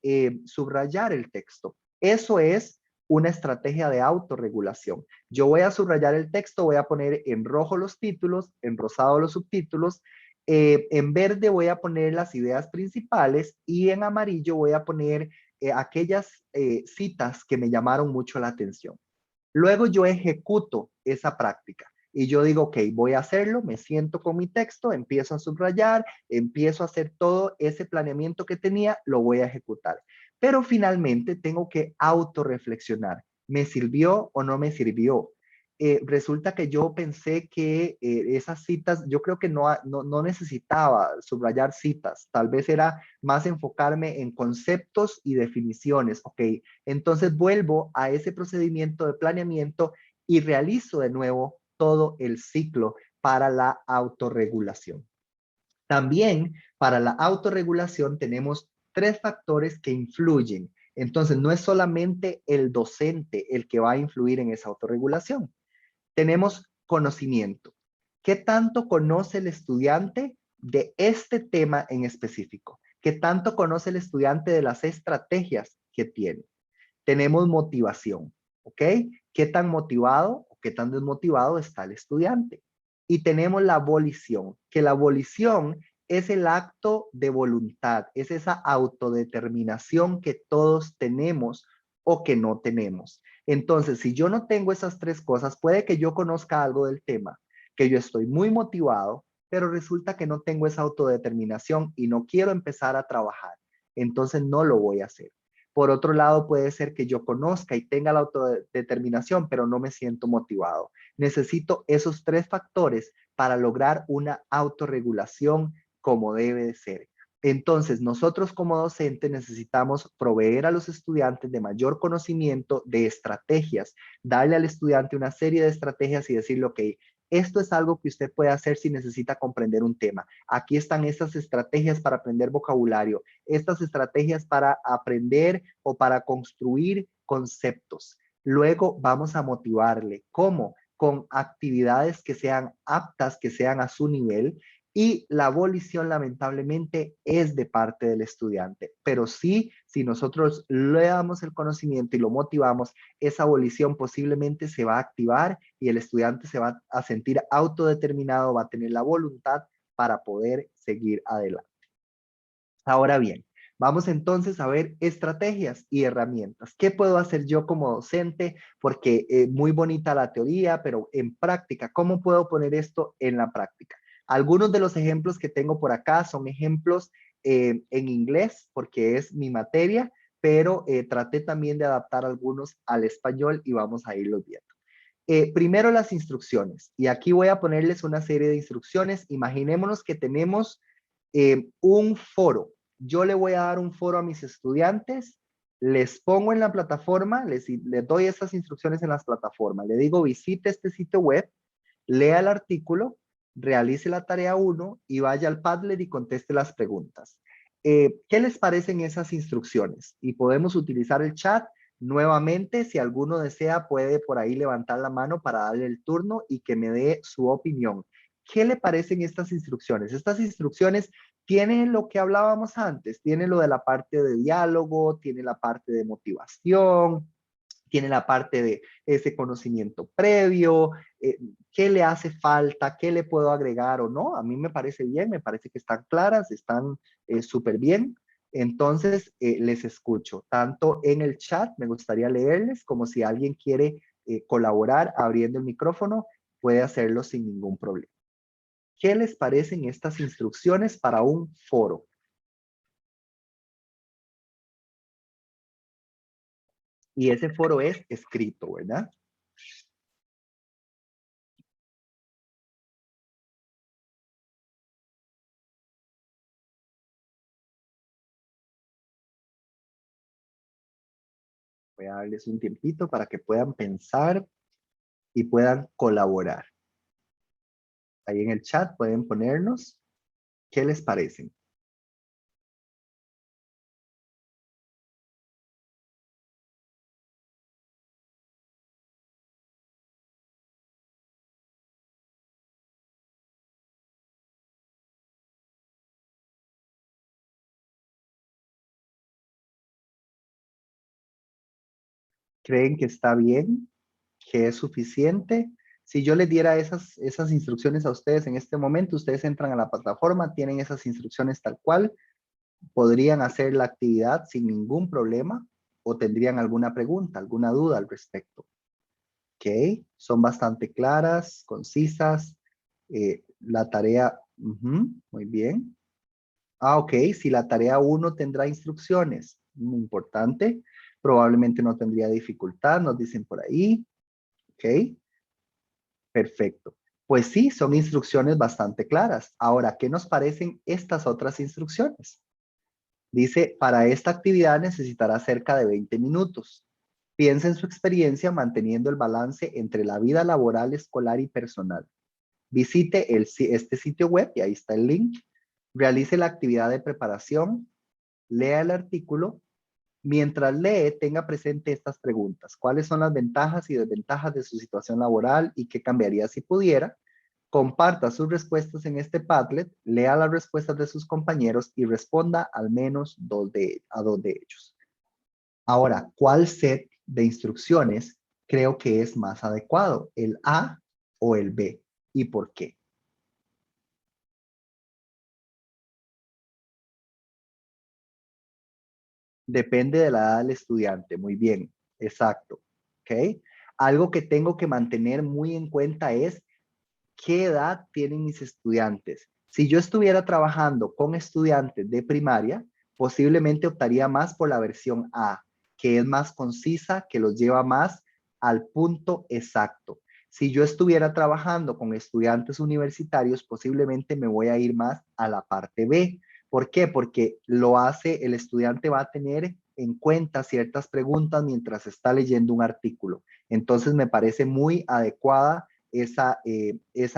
subrayar el texto. Eso es una estrategia de autorregulación. Yo voy a subrayar el texto, voy a poner en rojo los títulos, en rosado los subtítulos, en verde voy a poner las ideas principales y en amarillo voy a poner aquellas citas que me llamaron mucho la atención. Luego yo ejecuto esa práctica. Y yo digo, ok, voy a hacerlo, me siento con mi texto, empiezo a subrayar, empiezo a hacer todo ese planeamiento que tenía, lo voy a ejecutar. Pero finalmente tengo que autorreflexionar. ¿Me sirvió o no me sirvió? Resulta que yo pensé que esas citas, yo creo que no necesitaba subrayar citas, tal vez era más enfocarme en conceptos y definiciones. Ok, entonces vuelvo a ese procedimiento de planeamiento y realizo de nuevo todo el ciclo para la autorregulación. También para la autorregulación tenemos 3 factores que influyen. Entonces no es solamente el docente el que va a influir en esa autorregulación. Tenemos conocimiento. ¿Qué tanto conoce el estudiante de este tema en específico? ¿Qué tanto conoce el estudiante de las estrategias que tiene? Tenemos motivación, ¿ok? ¿Qué tan motivado o qué tan desmotivado está el estudiante? Y tenemos la volición, que la volición es el acto de voluntad, es esa autodeterminación que todos tenemos o que no tenemos. Entonces, si yo no tengo esas tres cosas, puede que yo conozca algo del tema, que yo estoy muy motivado, pero resulta que no tengo esa autodeterminación y no quiero empezar a trabajar. Entonces no lo voy a hacer. Por otro lado, puede ser que yo conozca y tenga la autodeterminación, pero no me siento motivado. Necesito esos tres factores para lograr una autorregulación como debe de ser. Entonces, nosotros como docentes necesitamos proveer a los estudiantes de mayor conocimiento de estrategias, darle al estudiante una serie de estrategias y decirle, ok, esto es algo que usted puede hacer si necesita comprender un tema. Aquí están estas estrategias para aprender vocabulario, estas estrategias para aprender o para construir conceptos. Luego vamos a motivarle. ¿Cómo? Con actividades que sean aptas, que sean a su nivel. Y la abolición lamentablemente es de parte del estudiante, pero sí, si nosotros le damos el conocimiento y lo motivamos, esa abolición posiblemente se va a activar y el estudiante se va a sentir autodeterminado, va a tener la voluntad para poder seguir adelante. Ahora bien, vamos entonces a ver estrategias y herramientas. ¿Qué puedo hacer yo como docente? Porque muy bonita la teoría, pero en práctica, ¿cómo puedo poner esto en la práctica? Algunos de los ejemplos que tengo por acá son ejemplos en inglés, porque es mi materia, pero traté también de adaptar algunos al español y vamos a irlos viendo. Primero las instrucciones, y aquí voy a ponerles una serie de instrucciones. Imaginémonos que tenemos un foro. Yo le voy a dar un foro a mis estudiantes, les pongo en la plataforma, les doy esas instrucciones en las plataformas, le digo visite este sitio web, lea el artículo, realice la tarea 1 y vaya al Padlet y conteste las preguntas. ¿Qué les parecen esas instrucciones? Y podemos utilizar el chat. Nuevamente, si alguno desea, puede por ahí levantar la mano para darle el turno y que me dé su opinión. ¿Qué le parecen estas instrucciones? Estas instrucciones tienen lo que hablábamos antes, tiene lo de la parte de diálogo, tiene la parte de motivación, tiene la parte de ese conocimiento previo, qué le hace falta, qué le puedo agregar o no. A mí me parece bien, me parece que están claras, están súper bien. Entonces, les escucho, tanto en el chat, me gustaría leerles, como si alguien quiere colaborar abriendo el micrófono, puede hacerlo sin ningún problema. ¿Qué les parecen estas instrucciones para un foro? Y ese foro es escrito, ¿verdad? Voy a darles un tiempito para que puedan pensar y puedan colaborar. Ahí en el chat pueden ponernos qué les parecen. ¿Creen que está bien? ¿Que es suficiente? Si yo les diera esas instrucciones a ustedes en este momento, ustedes entran a la plataforma, tienen esas instrucciones tal cual, podrían hacer la actividad sin ningún problema o tendrían alguna pregunta, alguna duda al respecto. Ok, son bastante claras, concisas. La tarea, muy bien. Ok, si la tarea 1 tendrá instrucciones, muy importante, probablemente no tendría dificultad, nos dicen por ahí. Ok, perfecto. Pues sí, son instrucciones bastante claras. Ahora, ¿qué nos parecen estas otras instrucciones? Dice, para esta actividad necesitará cerca de 20 minutos. Piensa en su experiencia manteniendo el balance entre la vida laboral, escolar y personal. Visite este sitio web, y ahí está el link. Realice la actividad de preparación, lea el artículo. Mientras lee, tenga presente estas preguntas. ¿Cuáles son las ventajas y desventajas de su situación laboral y qué cambiaría si pudiera? Comparta sus respuestas en este Padlet, lea las respuestas de sus compañeros y responda al menos a dos de ellos. Ahora, ¿cuál set de instrucciones creo que es más adecuado? ¿El A o el B? ¿Y por qué? Depende de la edad del estudiante. Muy bien, exacto. ¿Ok? Algo que tengo que mantener muy en cuenta es qué edad tienen mis estudiantes. Si yo estuviera trabajando con estudiantes de primaria, posiblemente optaría más por la versión A, que es más concisa, que los lleva más al punto exacto. Si yo estuviera trabajando con estudiantes universitarios, posiblemente me voy a ir más a la parte B. ¿Por qué? Porque el estudiante va a tener en cuenta ciertas preguntas mientras está leyendo un artículo. Entonces me parece muy adecuada esa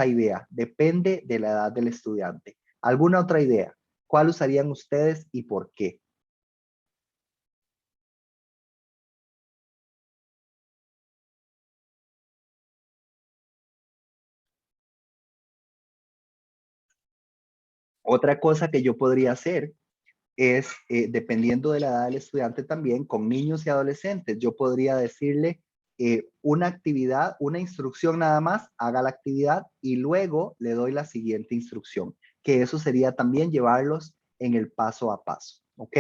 idea. Depende de la edad del estudiante. ¿Alguna otra idea? ¿Cuál usarían ustedes y por qué? Otra cosa que yo podría hacer es, dependiendo de la edad del estudiante también, con niños y adolescentes, yo podría decirle una actividad, una instrucción nada más, haga la actividad y luego le doy la siguiente instrucción, que eso sería también llevarlos en el paso a paso, ¿ok?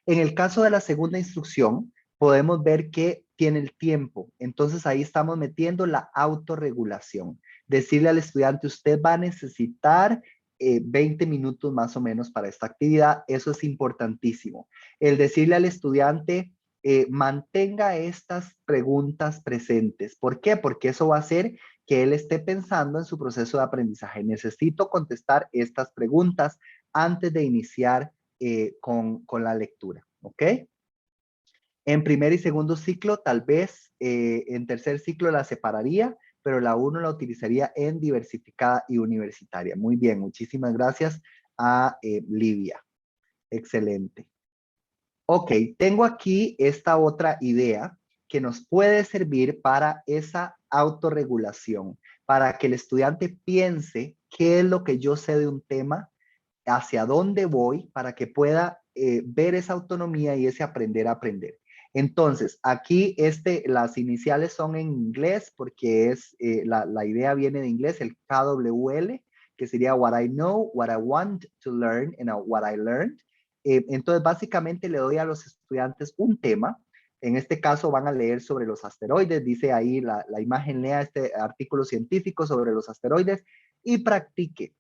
En el caso de la segunda instrucción, podemos ver que tiene el tiempo. Entonces ahí estamos metiendo la autorregulación. Decirle al estudiante, usted va a necesitar 20 minutos más o menos para esta actividad. Eso es importantísimo. El decirle al estudiante, mantenga estas preguntas presentes. ¿Por qué? Porque eso va a hacer que él esté pensando en su proceso de aprendizaje. Necesito contestar estas preguntas antes de iniciar con la lectura. ¿Ok? En primer y segundo ciclo, tal vez en tercer ciclo la separaría, pero la 1 la utilizaría en diversificada y universitaria. Muy bien, muchísimas gracias a Livia. Excelente. Ok, tengo aquí esta otra idea que nos puede servir para esa autorregulación, para que el estudiante piense qué es lo que yo sé de un tema, hacia dónde voy, para que pueda ver esa autonomía y ese aprender a aprender. Entonces, aquí las iniciales son en inglés porque la idea viene de inglés, el KWL, que sería what I know, what I want to learn, and what I learned. Entonces, básicamente le doy a los estudiantes un tema. En este caso van a leer sobre los asteroides. Dice ahí la imagen, lea este artículo científico sobre los asteroides y practique.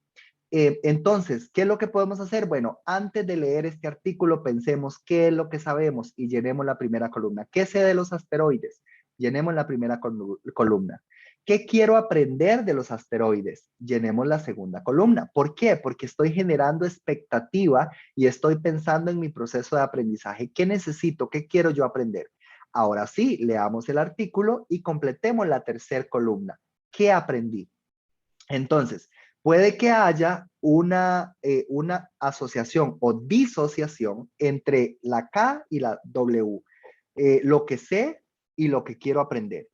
Entonces, ¿qué es lo que podemos hacer? Bueno, antes de leer este artículo, pensemos qué es lo que sabemos y llenemos la primera columna. ¿Qué sé de los asteroides? Llenemos la primera columna. ¿Qué quiero aprender de los asteroides? Llenemos la segunda columna. ¿Por qué? Porque estoy generando expectativa y estoy pensando en mi proceso de aprendizaje. ¿Qué necesito? ¿Qué quiero yo aprender? Ahora sí, leamos el artículo y completemos la tercera columna. ¿Qué aprendí? Entonces, puede que haya una asociación o disociación entre la K y la W, lo que sé y lo que quiero aprender.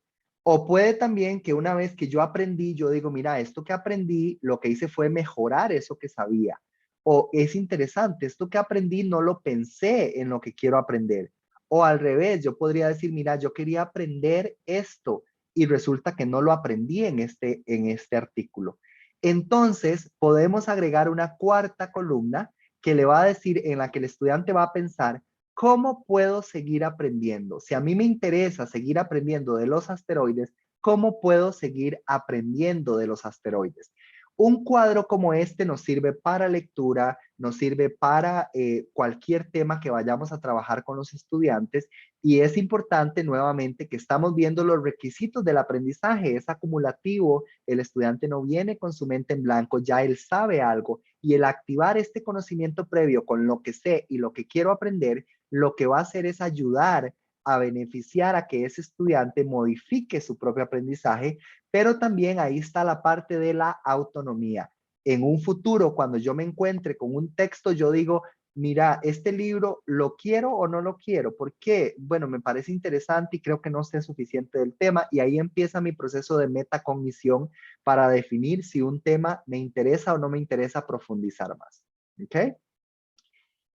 O puede también que una vez que yo aprendí, yo digo, mira, esto que aprendí, lo que hice fue mejorar eso que sabía. O es interesante, esto que aprendí no lo pensé en lo que quiero aprender. O al revés, yo podría decir, mira, yo quería aprender esto y resulta que no lo aprendí en este artículo. Entonces, podemos agregar una cuarta columna que le va a decir, en la que el estudiante va a pensar, ¿cómo puedo seguir aprendiendo? Si a mí me interesa seguir aprendiendo de los asteroides, ¿cómo puedo seguir aprendiendo de los asteroides? Un cuadro como este nos sirve para lectura, nos sirve para cualquier tema que vayamos a trabajar con los estudiantes y es importante nuevamente que estamos viendo los requisitos del aprendizaje, es acumulativo, el estudiante no viene con su mente en blanco, ya él sabe algo y el activar este conocimiento previo con lo que sé y lo que quiero aprender, lo que va a hacer es ayudar a beneficiar a que ese estudiante modifique su propio aprendizaje, pero también ahí está la parte de la autonomía. En un futuro, cuando yo me encuentre con un texto, yo digo, mira, este libro, ¿lo quiero o no lo quiero? ¿Por qué? Bueno, me parece interesante y creo que no sé suficiente del tema, y ahí empieza mi proceso de metacognición para definir si un tema me interesa o no me interesa profundizar más. ¿Ok?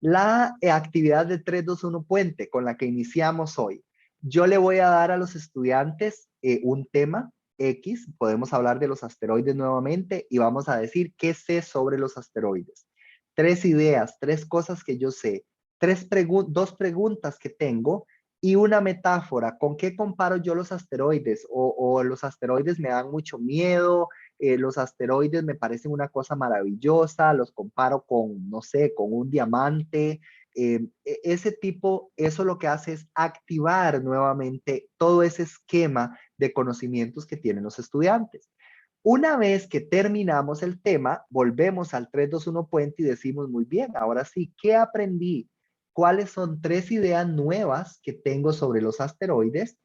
La actividad de 3-2-1 puente con la que iniciamos hoy. Yo le voy a dar a los estudiantes un tema X, podemos hablar de los asteroides nuevamente y vamos a decir qué sé sobre los asteroides. 3 ideas, 3 cosas que yo sé, 2 preguntas que tengo y una metáfora. ¿Con qué comparo yo los asteroides? O los asteroides me dan mucho miedo, los asteroides me parecen una cosa maravillosa, los comparo con, no sé, con un diamante. Ese tipo, eso lo que hace es activar nuevamente todo ese esquema de conocimientos que tienen los estudiantes. Una vez que terminamos el tema, volvemos al 3-2-1 puente y decimos, muy bien, ahora sí, ¿qué aprendí? ¿Cuáles son 3 ideas nuevas que tengo sobre los asteroides?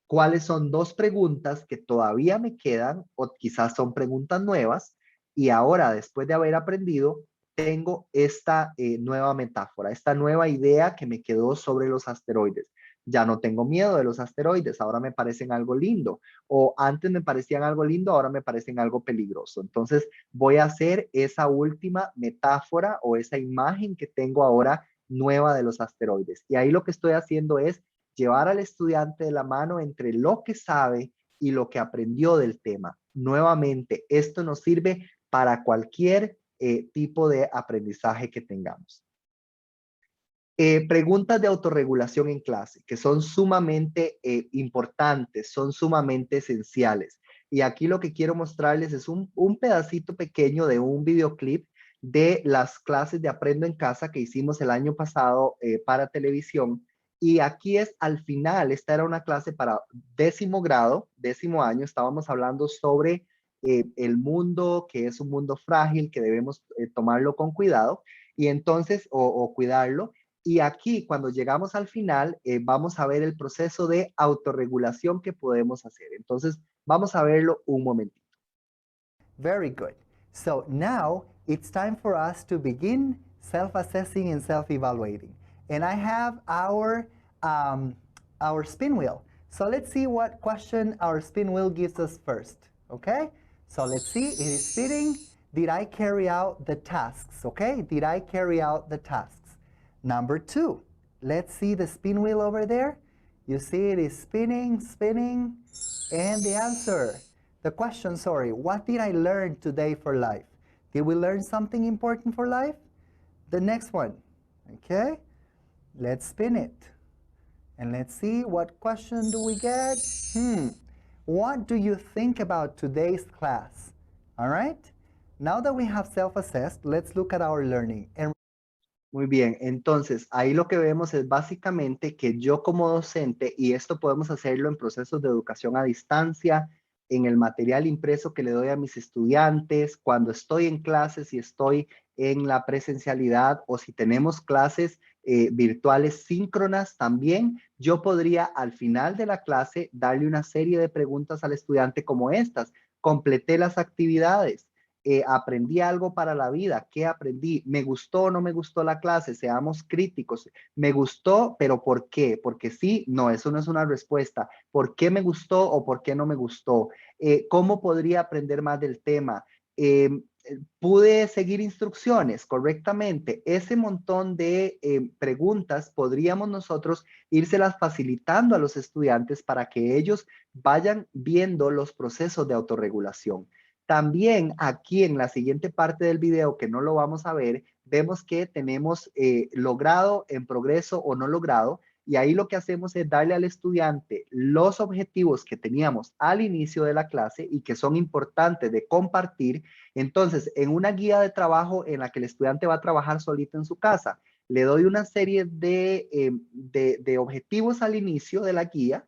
¿Cuáles son 2 preguntas que todavía me quedan o quizás son preguntas nuevas? Y ahora, después de haber aprendido, tengo esta nueva metáfora, esta nueva idea que me quedó sobre los asteroides. Ya no tengo miedo de los asteroides, ahora me parecen algo lindo. O antes me parecían algo lindo, ahora me parecen algo peligroso. Entonces voy a hacer esa última metáfora o esa imagen que tengo ahora nueva de los asteroides. Y ahí lo que estoy haciendo es llevar al estudiante de la mano entre lo que sabe y lo que aprendió del tema. Nuevamente, esto nos sirve para cualquier tipo de aprendizaje que tengamos. Preguntas de autorregulación en clase, que son sumamente importantes, son sumamente esenciales. Y aquí lo que quiero mostrarles es un pedacito pequeño de un videoclip de las clases de Aprendo en Casa que hicimos el año pasado para televisión. Y aquí es al final, esta era una clase para 10º grado, 10º año, estábamos hablando sobre el mundo, que es un mundo frágil, que debemos tomarlo con cuidado, y entonces, o cuidarlo. Y aquí, cuando llegamos al final, vamos a ver el proceso de autorregulación que podemos hacer. Entonces, vamos a verlo un momentito. Very good. So now it's time for us to begin self-assessing and self-evaluating. And I have our spin wheel. So let's see what question our spin wheel gives us first. Okay? So let's see, it is spinning. Did I carry out the tasks? Okay? Did I carry out the tasks? Number 2, let's see the spin wheel over there. You see it is spinning, spinning, and the answer, the question, sorry, what did I learn today for life? Did we learn something important for life? The next one, okay? Let's spin it. And let's see, what question do we get? What do you think about today's class? All right? Now that we have self-assessed, let's look at our learning. And muy bien, entonces ahí lo que vemos es básicamente que yo como docente, y esto podemos hacerlo en procesos de educación a distancia, en el material impreso que le doy a mis estudiantes, cuando estoy en clases y estoy en la presencialidad o si tenemos clases virtuales síncronas también, yo podría al final de la clase darle una serie de preguntas al estudiante como estas. Completé las actividades. Aprendí algo para la vida. ¿Qué aprendí? ¿Me gustó o no me gustó la clase? Seamos críticos. ¿Me gustó? ¿Pero por qué? Porque sí, no, eso no es una respuesta. ¿Por qué me gustó o por qué no me gustó? ¿Cómo podría aprender más del tema? ¿Pude seguir instrucciones correctamente? Ese montón de preguntas podríamos nosotros írselas facilitando a los estudiantes para que ellos vayan viendo los procesos de autorregulación. También aquí en la siguiente parte del video, que no lo vamos a ver, vemos que tenemos logrado, en progreso o no logrado, y ahí lo que hacemos es darle al estudiante los objetivos que teníamos al inicio de la clase y que son importantes de compartir. Entonces, en una guía de trabajo en la que el estudiante va a trabajar solito en su casa, le doy una serie de objetivos al inicio de la guía.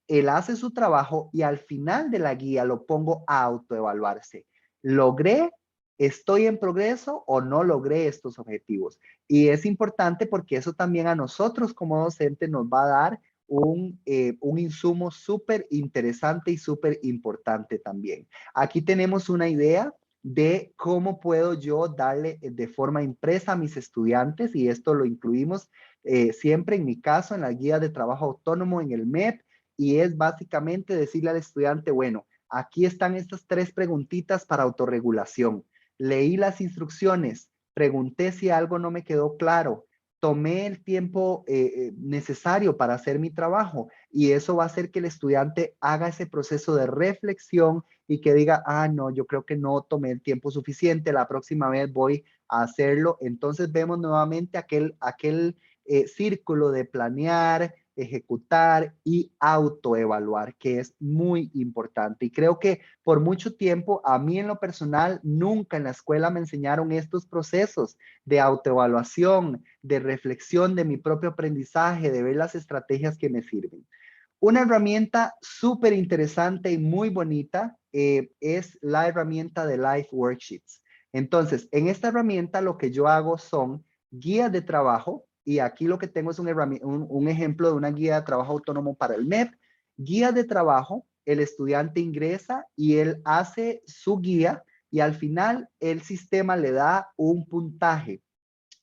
Él hace su trabajo y al final de la guía lo pongo a autoevaluarse. ¿Logré? ¿Estoy en progreso o no logré estos objetivos? Y es importante porque eso también a nosotros como docentes nos va a dar un insumo súper interesante y súper importante también. Aquí tenemos una idea de cómo puedo yo darle de forma impresa a mis estudiantes, y esto lo incluimos siempre en mi caso en la guía de trabajo autónomo en el MEP, y es básicamente decirle al estudiante, bueno, aquí están estas 3 preguntitas para autorregulación. Leí las instrucciones, pregunté si algo no me quedó claro, tomé el tiempo necesario para hacer mi trabajo, y eso va a hacer que el estudiante haga ese proceso de reflexión y que diga, ah, no, yo creo que no tomé el tiempo suficiente, la próxima vez voy a hacerlo. Entonces vemos nuevamente aquel círculo de planear, ejecutar y autoevaluar, que es muy importante. Y creo que por mucho tiempo, a mí en lo personal, nunca en la escuela me enseñaron estos procesos de autoevaluación, de reflexión de mi propio aprendizaje, de ver las estrategias que me sirven. Una herramienta súper interesante y muy bonita es la herramienta de Life Worksheets. Entonces, en esta herramienta lo que yo hago son guías de trabajo, y aquí lo que tengo es un ejemplo de una guía de trabajo autónomo para el MEP. Guía de trabajo, el estudiante ingresa y él hace su guía, y al final el sistema le da un puntaje.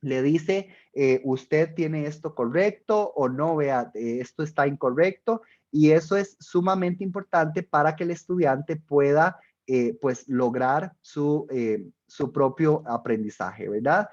Le dice, usted tiene esto correcto o no, vea, esto está incorrecto, y eso es sumamente importante para que el estudiante pueda pues lograr su propio aprendizaje, ¿verdad?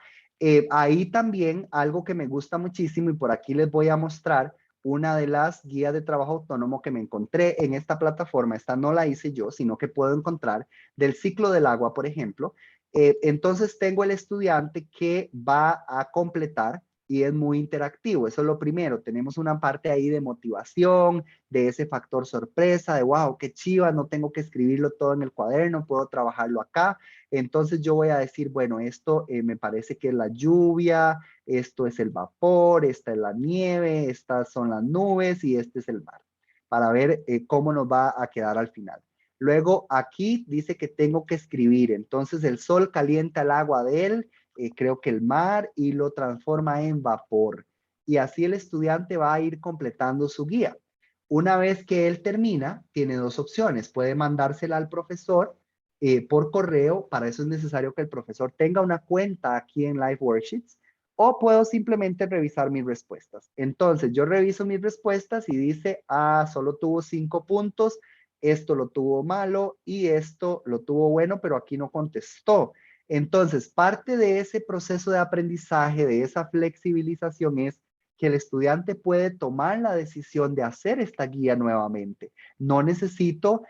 Ahí también algo que me gusta muchísimo, y por aquí les voy a mostrar una de las guías de trabajo autónomo que me encontré en esta plataforma. Esta no la hice yo, sino que puedo encontrar del ciclo del agua, por ejemplo. Entonces tengo el estudiante que va a completar y es muy interactivo. Eso es lo primero. Tenemos una parte ahí de motivación, de ese factor sorpresa, de wow, qué chiva, no tengo que escribirlo todo en el cuaderno, puedo trabajarlo acá. Entonces yo voy a decir, bueno, esto me parece que es la lluvia, esto es el vapor, esta es la nieve, estas son las nubes y este es el mar, para ver cómo nos va a quedar al final. Luego aquí dice que tengo que escribir. Entonces el sol calienta el agua de él, creo que el mar, y lo transforma en vapor. Y así el estudiante va a ir completando su guía. Una vez que él termina, tiene 2 opciones. Puede mandársela al profesor por correo. Para eso es necesario que el profesor tenga una cuenta aquí en Life Worksheets. O puedo simplemente revisar mis respuestas. Entonces yo reviso mis respuestas y dice, ah, solo tuvo 5 puntos. Esto lo tuvo malo y esto lo tuvo bueno, pero aquí no contestó. Entonces, parte de ese proceso de aprendizaje, de esa flexibilización, es que el estudiante puede tomar la decisión de hacer esta guía nuevamente. No necesito,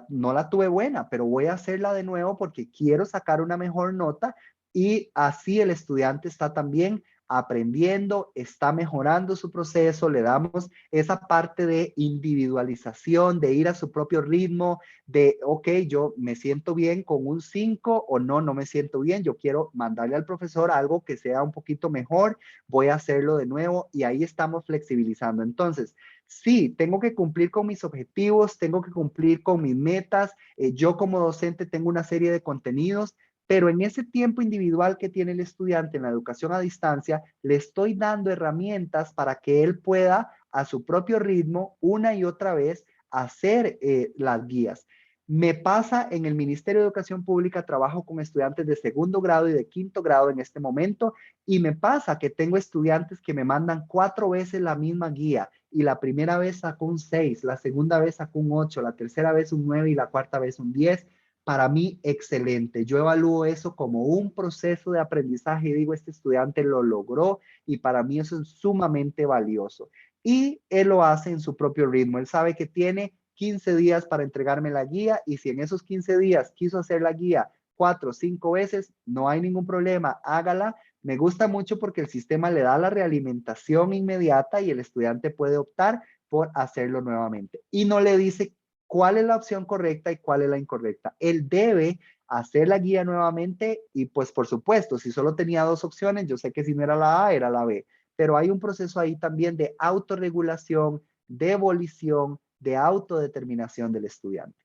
no la tuve buena, pero voy a hacerla de nuevo porque quiero sacar una mejor nota, y así el estudiante está también aprendiendo, está mejorando su proceso. Le damos esa parte de individualización, de ir a su propio ritmo, de, ok, yo me siento bien con un 5 o no, no me siento bien, yo quiero mandarle al profesor algo que sea un poquito mejor, voy a hacerlo de nuevo, y ahí estamos flexibilizando. Entonces, sí, tengo que cumplir con mis objetivos, tengo que cumplir con mis metas, yo como docente tengo una serie de contenidos, pero en ese tiempo individual que tiene el estudiante en la educación a distancia, le estoy dando herramientas para que él pueda a su propio ritmo una y otra vez hacer las guías. Me pasa en el Ministerio de Educación Pública, trabajo con estudiantes de 2º grado y de 5º grado en este momento, y me pasa que tengo estudiantes que me mandan 4 veces la misma guía, y la primera vez sacó un 6, la segunda vez sacó un 8, la tercera vez un 9 y la cuarta vez un 10. Para mí, excelente. Yo evalúo eso como un proceso de aprendizaje y digo, este estudiante lo logró, y para mí eso es sumamente valioso. Y él lo hace en su propio ritmo. Él sabe que tiene 15 días para entregarme la guía, y si en esos 15 días quiso hacer la guía 4 o 5 veces, no hay ningún problema, hágala. Me gusta mucho porque el sistema le da la realimentación inmediata y el estudiante puede optar por hacerlo nuevamente. Y no le dice cuál es la opción correcta y cuál es la incorrecta. Él debe hacer la guía nuevamente, y pues por supuesto, si solo tenía 2 opciones, yo sé que si no era la A, era la B. Pero hay un proceso ahí también de autorregulación, de volición, de autodeterminación del estudiante.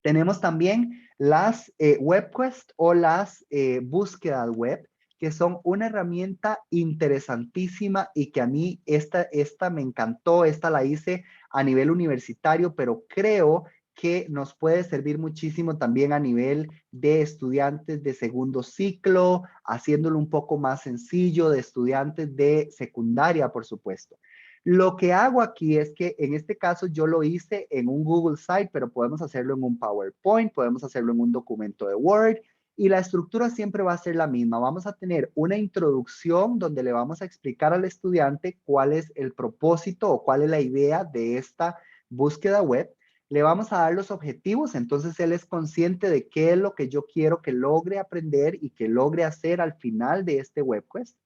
Tenemos también las WebQuest o las búsquedas web, que son una herramienta interesantísima y que a mí esta me encantó. Esta la hice a nivel universitario, pero creo que nos puede servir muchísimo también a nivel de estudiantes de segundo ciclo, haciéndolo un poco más sencillo, de estudiantes de secundaria, por supuesto. Lo que hago aquí es que en este caso yo lo hice en un Google Site, pero podemos hacerlo en un PowerPoint, podemos hacerlo en un documento de Word, y la estructura siempre va a ser la misma. Vamos a tener una introducción donde le vamos a explicar al estudiante cuál es el propósito o cuál es la idea de esta búsqueda web. Le vamos a dar los objetivos, entonces él es consciente de qué es lo que yo quiero que logre aprender y que logre hacer al final de este web quest.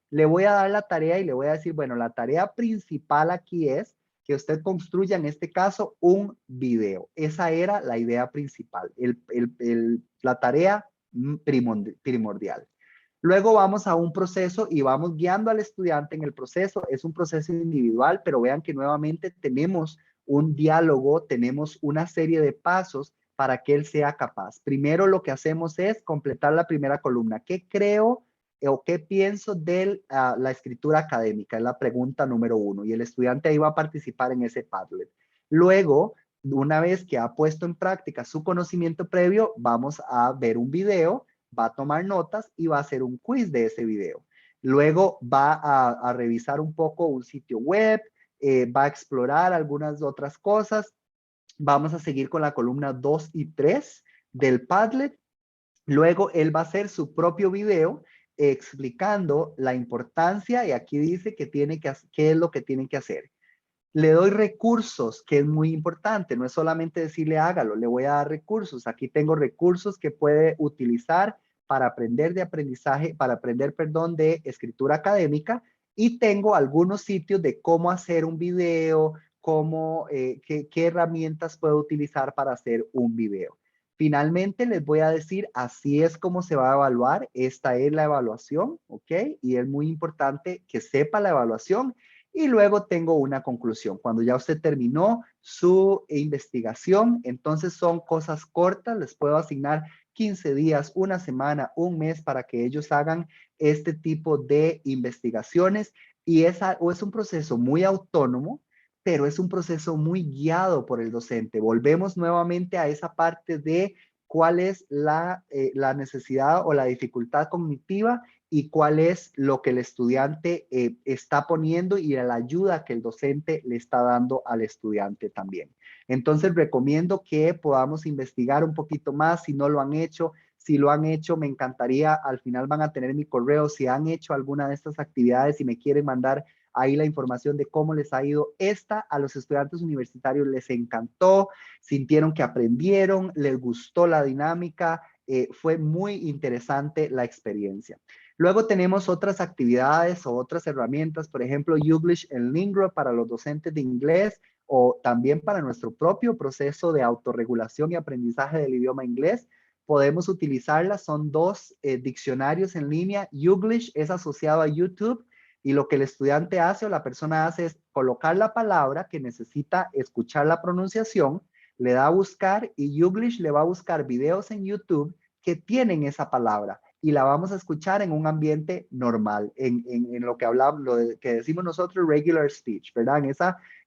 Le voy a dar la tarea y le voy a decir, bueno, la tarea principal aquí es que usted construya, en este caso, un video. Esa era la idea principal, la tarea primordial. Luego vamos a un proceso y vamos guiando al estudiante en el proceso. Es un proceso individual, pero vean que nuevamente tenemos un diálogo, tenemos una serie de pasos para que él sea capaz. Primero lo que hacemos es completar la primera columna. ¿Qué creo o qué pienso de la escritura académica? Es la pregunta número 1 y el estudiante ahí va a participar en ese Padlet. Luego, una vez que ha puesto en práctica su conocimiento previo, vamos a ver un video, va a tomar notas y va a hacer un quiz de ese video. Luego va a revisar un poco un sitio web, va a explorar algunas otras cosas. Vamos a seguir con la columna 2 y 3 del Padlet. Luego él va a hacer su propio video explicando la importancia y aquí dice que qué es lo que tiene que hacer. Le doy recursos, que es muy importante. No es solamente decirle hágalo, le voy a dar recursos. Aquí tengo recursos que puede utilizar para aprender de escritura académica y tengo algunos sitios de cómo hacer un video, qué herramientas puedo utilizar para hacer un video. Finalmente les voy a decir, así es como se va a evaluar. Esta es la evaluación, ¿ok? Y es muy importante que sepa la evaluación. Y luego tengo una conclusión. Cuando ya usted terminó su investigación, entonces son cosas cortas. Les puedo asignar 15 días, una semana, un mes para que ellos hagan este tipo de investigaciones. Y es un proceso muy autónomo, pero es un proceso muy guiado por el docente. Volvemos nuevamente a esa parte de cuál es la necesidad o la dificultad cognitiva y cuál es lo que el estudiante está poniendo y la ayuda que el docente le está dando al estudiante también. Entonces, recomiendo que podamos investigar un poquito más si no lo han hecho. Si lo han hecho, me encantaría, al final van a tener mi correo, si han hecho alguna de estas actividades y me quieren mandar ahí la información de cómo les ha ido. A los estudiantes universitarios les encantó, sintieron que aprendieron, les gustó la dinámica, fue muy interesante la experiencia. Luego tenemos otras actividades o otras herramientas, por ejemplo, Youglish en Lingro para los docentes de inglés o también para nuestro propio proceso de autorregulación y aprendizaje del idioma inglés. Podemos utilizarlas, son dos diccionarios en línea. Youglish es asociado a YouTube y lo que el estudiante hace o la persona hace es colocar la palabra que necesita escuchar la pronunciación, le da a buscar y Youglish le va a buscar videos en YouTube que tienen esa palabra y la vamos a escuchar en un ambiente normal, en lo que hablamos, que decimos nosotros regular speech, ¿verdad? En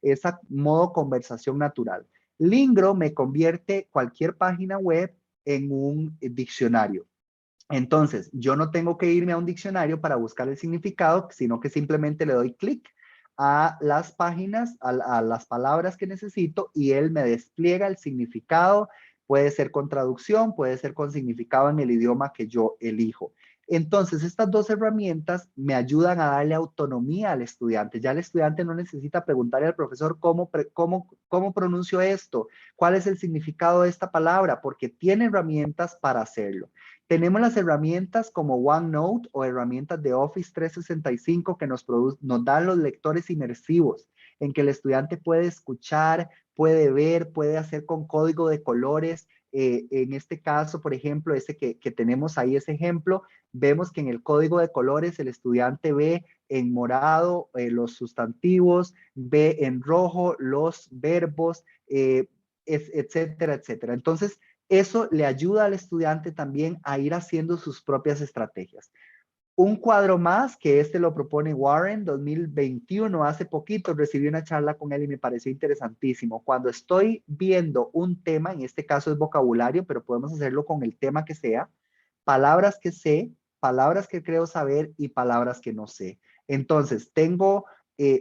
esa modo conversación natural. Lingro me convierte cualquier página web en un diccionario. Entonces, yo no tengo que irme a un diccionario para buscar el significado, sino que simplemente le doy clic a las páginas, a las palabras que necesito y él me despliega el significado. Puede ser con traducción, puede ser con significado en el idioma que yo elijo. Entonces, estas dos herramientas me ayudan a darle autonomía al estudiante. Ya el estudiante no necesita preguntarle al profesor cómo pronuncio esto, cuál es el significado de esta palabra, porque tiene herramientas para hacerlo. Tenemos las herramientas como OneNote o herramientas de Office 365 que nos dan los lectores inmersivos, en que el estudiante puede escuchar, puede ver, puede hacer con código de colores. En este caso, por ejemplo, ese que tenemos ahí, ese ejemplo, vemos que en el código de colores el estudiante ve en morado los sustantivos, ve en rojo los verbos, etcétera, etcétera. Entonces, eso le ayuda al estudiante también a ir haciendo sus propias estrategias. Un cuadro más, que este lo propone Warren, 2021, hace poquito recibí una charla con él y me pareció interesantísimo. Cuando estoy viendo un tema, en este caso es vocabulario, pero podemos hacerlo con el tema que sea, palabras que sé, palabras que creo saber y palabras que no sé. Entonces, tengo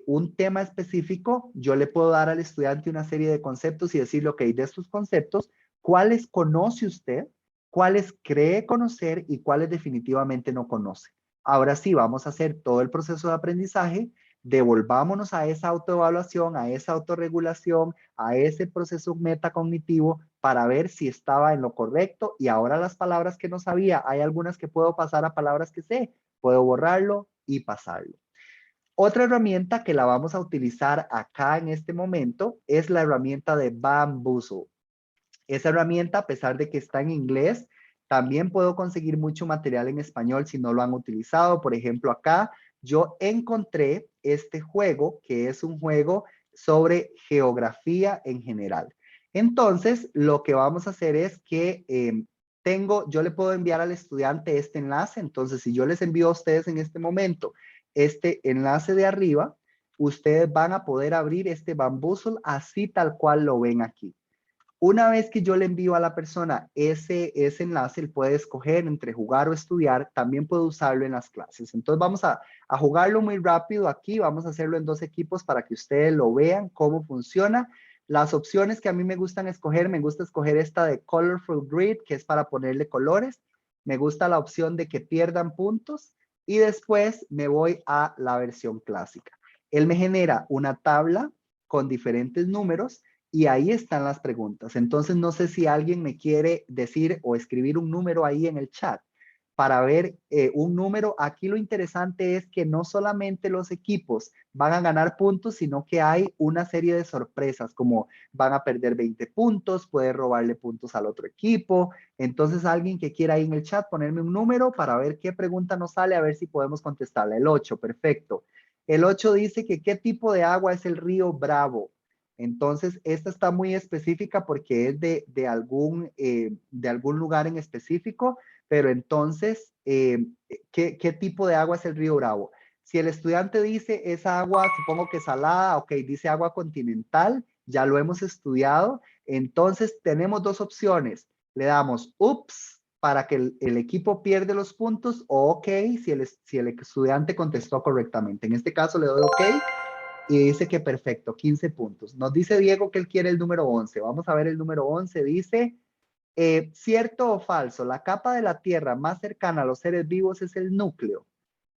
un tema específico, yo le puedo dar al estudiante una serie de conceptos y decirle, ok, de estos conceptos, ¿cuáles conoce usted? ¿Cuáles cree conocer y cuáles definitivamente no conoce? Ahora sí, vamos a hacer todo el proceso de aprendizaje, devolvámonos a esa autoevaluación, a esa autorregulación, a ese proceso metacognitivo para ver si estaba en lo correcto y ahora las palabras que no sabía, hay algunas que puedo pasar a palabras que sé, puedo borrarlo y pasarlo. Otra herramienta que la vamos a utilizar acá en este momento es la herramienta de Bamboozle. Esa herramienta, a pesar de que está en inglés, también puedo conseguir mucho material en español si no lo han utilizado. Por ejemplo, acá yo encontré este juego, que es un juego sobre geografía en general. Entonces, lo que vamos a hacer es que yo le puedo enviar al estudiante este enlace. Entonces, si yo les envío a ustedes en este momento este enlace de arriba, ustedes van a poder abrir este Bamboozle así tal cual lo ven aquí. Una vez que yo le envío a la persona ese enlace, él puede escoger entre jugar o estudiar, también puede usarlo en las clases. Entonces vamos a jugarlo muy rápido aquí, vamos a hacerlo en 2 equipos para que ustedes lo vean cómo funciona. Las opciones que a mí me gustan escoger, me gusta escoger esta de Colorful Grid, que es para ponerle colores. Me gusta la opción de que pierdan puntos y después me voy a la versión clásica. Él me genera una tabla con diferentes números y ahí están las preguntas. Entonces, no sé si alguien me quiere decir o escribir un número ahí en el chat para ver un número. Aquí lo interesante es que no solamente los equipos van a ganar puntos, sino que hay una serie de sorpresas, como van a perder 20 puntos, puede robarle puntos al otro equipo. Entonces, alguien que quiera ahí en el chat ponerme un número para ver qué pregunta nos sale, a ver si podemos contestarla. El 8, perfecto. El 8 dice que qué tipo de agua es el río Bravo. Entonces, esta está muy específica porque es de algún lugar en específico, pero entonces, ¿qué tipo de agua es el río Bravo? Si el estudiante dice esa agua, supongo que salada, ok, dice agua continental, ya lo hemos estudiado, entonces tenemos 2 opciones. Le damos ups para que el equipo pierde los puntos o ok si el estudiante contestó correctamente. En este caso le doy ok y dice que perfecto, 15 puntos. Nos dice Diego que él quiere el número 11. Vamos a ver el número 11. Dice, ¿cierto o falso? La capa de la Tierra más cercana a los seres vivos es el núcleo.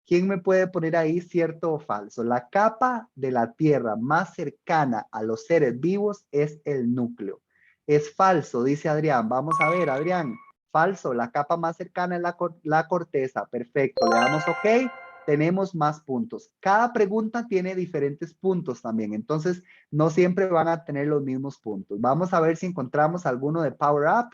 ¿Quién me puede poner ahí cierto o falso? La capa de la Tierra más cercana a los seres vivos es el núcleo. Es falso, dice Adrián. Vamos a ver, Adrián. Falso, la capa más cercana es la corteza. Perfecto, le damos OK. Tenemos más puntos. Cada pregunta tiene diferentes puntos también. Entonces, no siempre van a tener los mismos puntos. Vamos a ver si encontramos alguno de Power Up.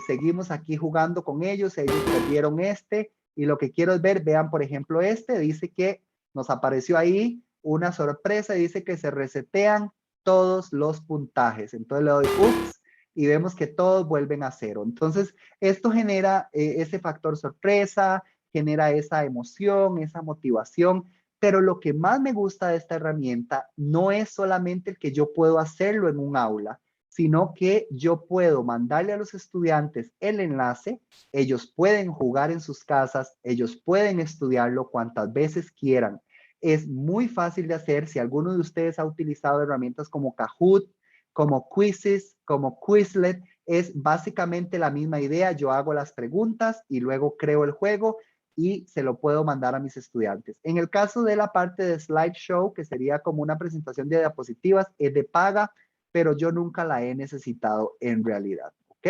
Seguimos aquí jugando con ellos. Ellos perdieron este. Y lo que quiero es ver, vean por ejemplo dice que nos apareció ahí una sorpresa y dice que se resetean todos los puntajes. Entonces le doy ups y vemos que todos vuelven a 0. Entonces esto genera ese factor sorpresa, genera esa emoción, esa motivación. Pero lo que más me gusta de esta herramienta no es solamente el que yo puedo hacerlo en un aula, sino que yo puedo mandarle a los estudiantes el enlace. Ellos pueden jugar en sus casas, ellos pueden estudiarlo cuantas veces quieran. Es muy fácil de hacer. Si alguno de ustedes ha utilizado herramientas como Kahoot, como Quizzes, como Quizlet, es básicamente la misma idea. Yo hago las preguntas y luego creo el juego y se lo puedo mandar a mis estudiantes. En el caso de la parte de slideshow, que sería como una presentación de diapositivas, es de paga, pero yo nunca la he necesitado en realidad, ¿ok?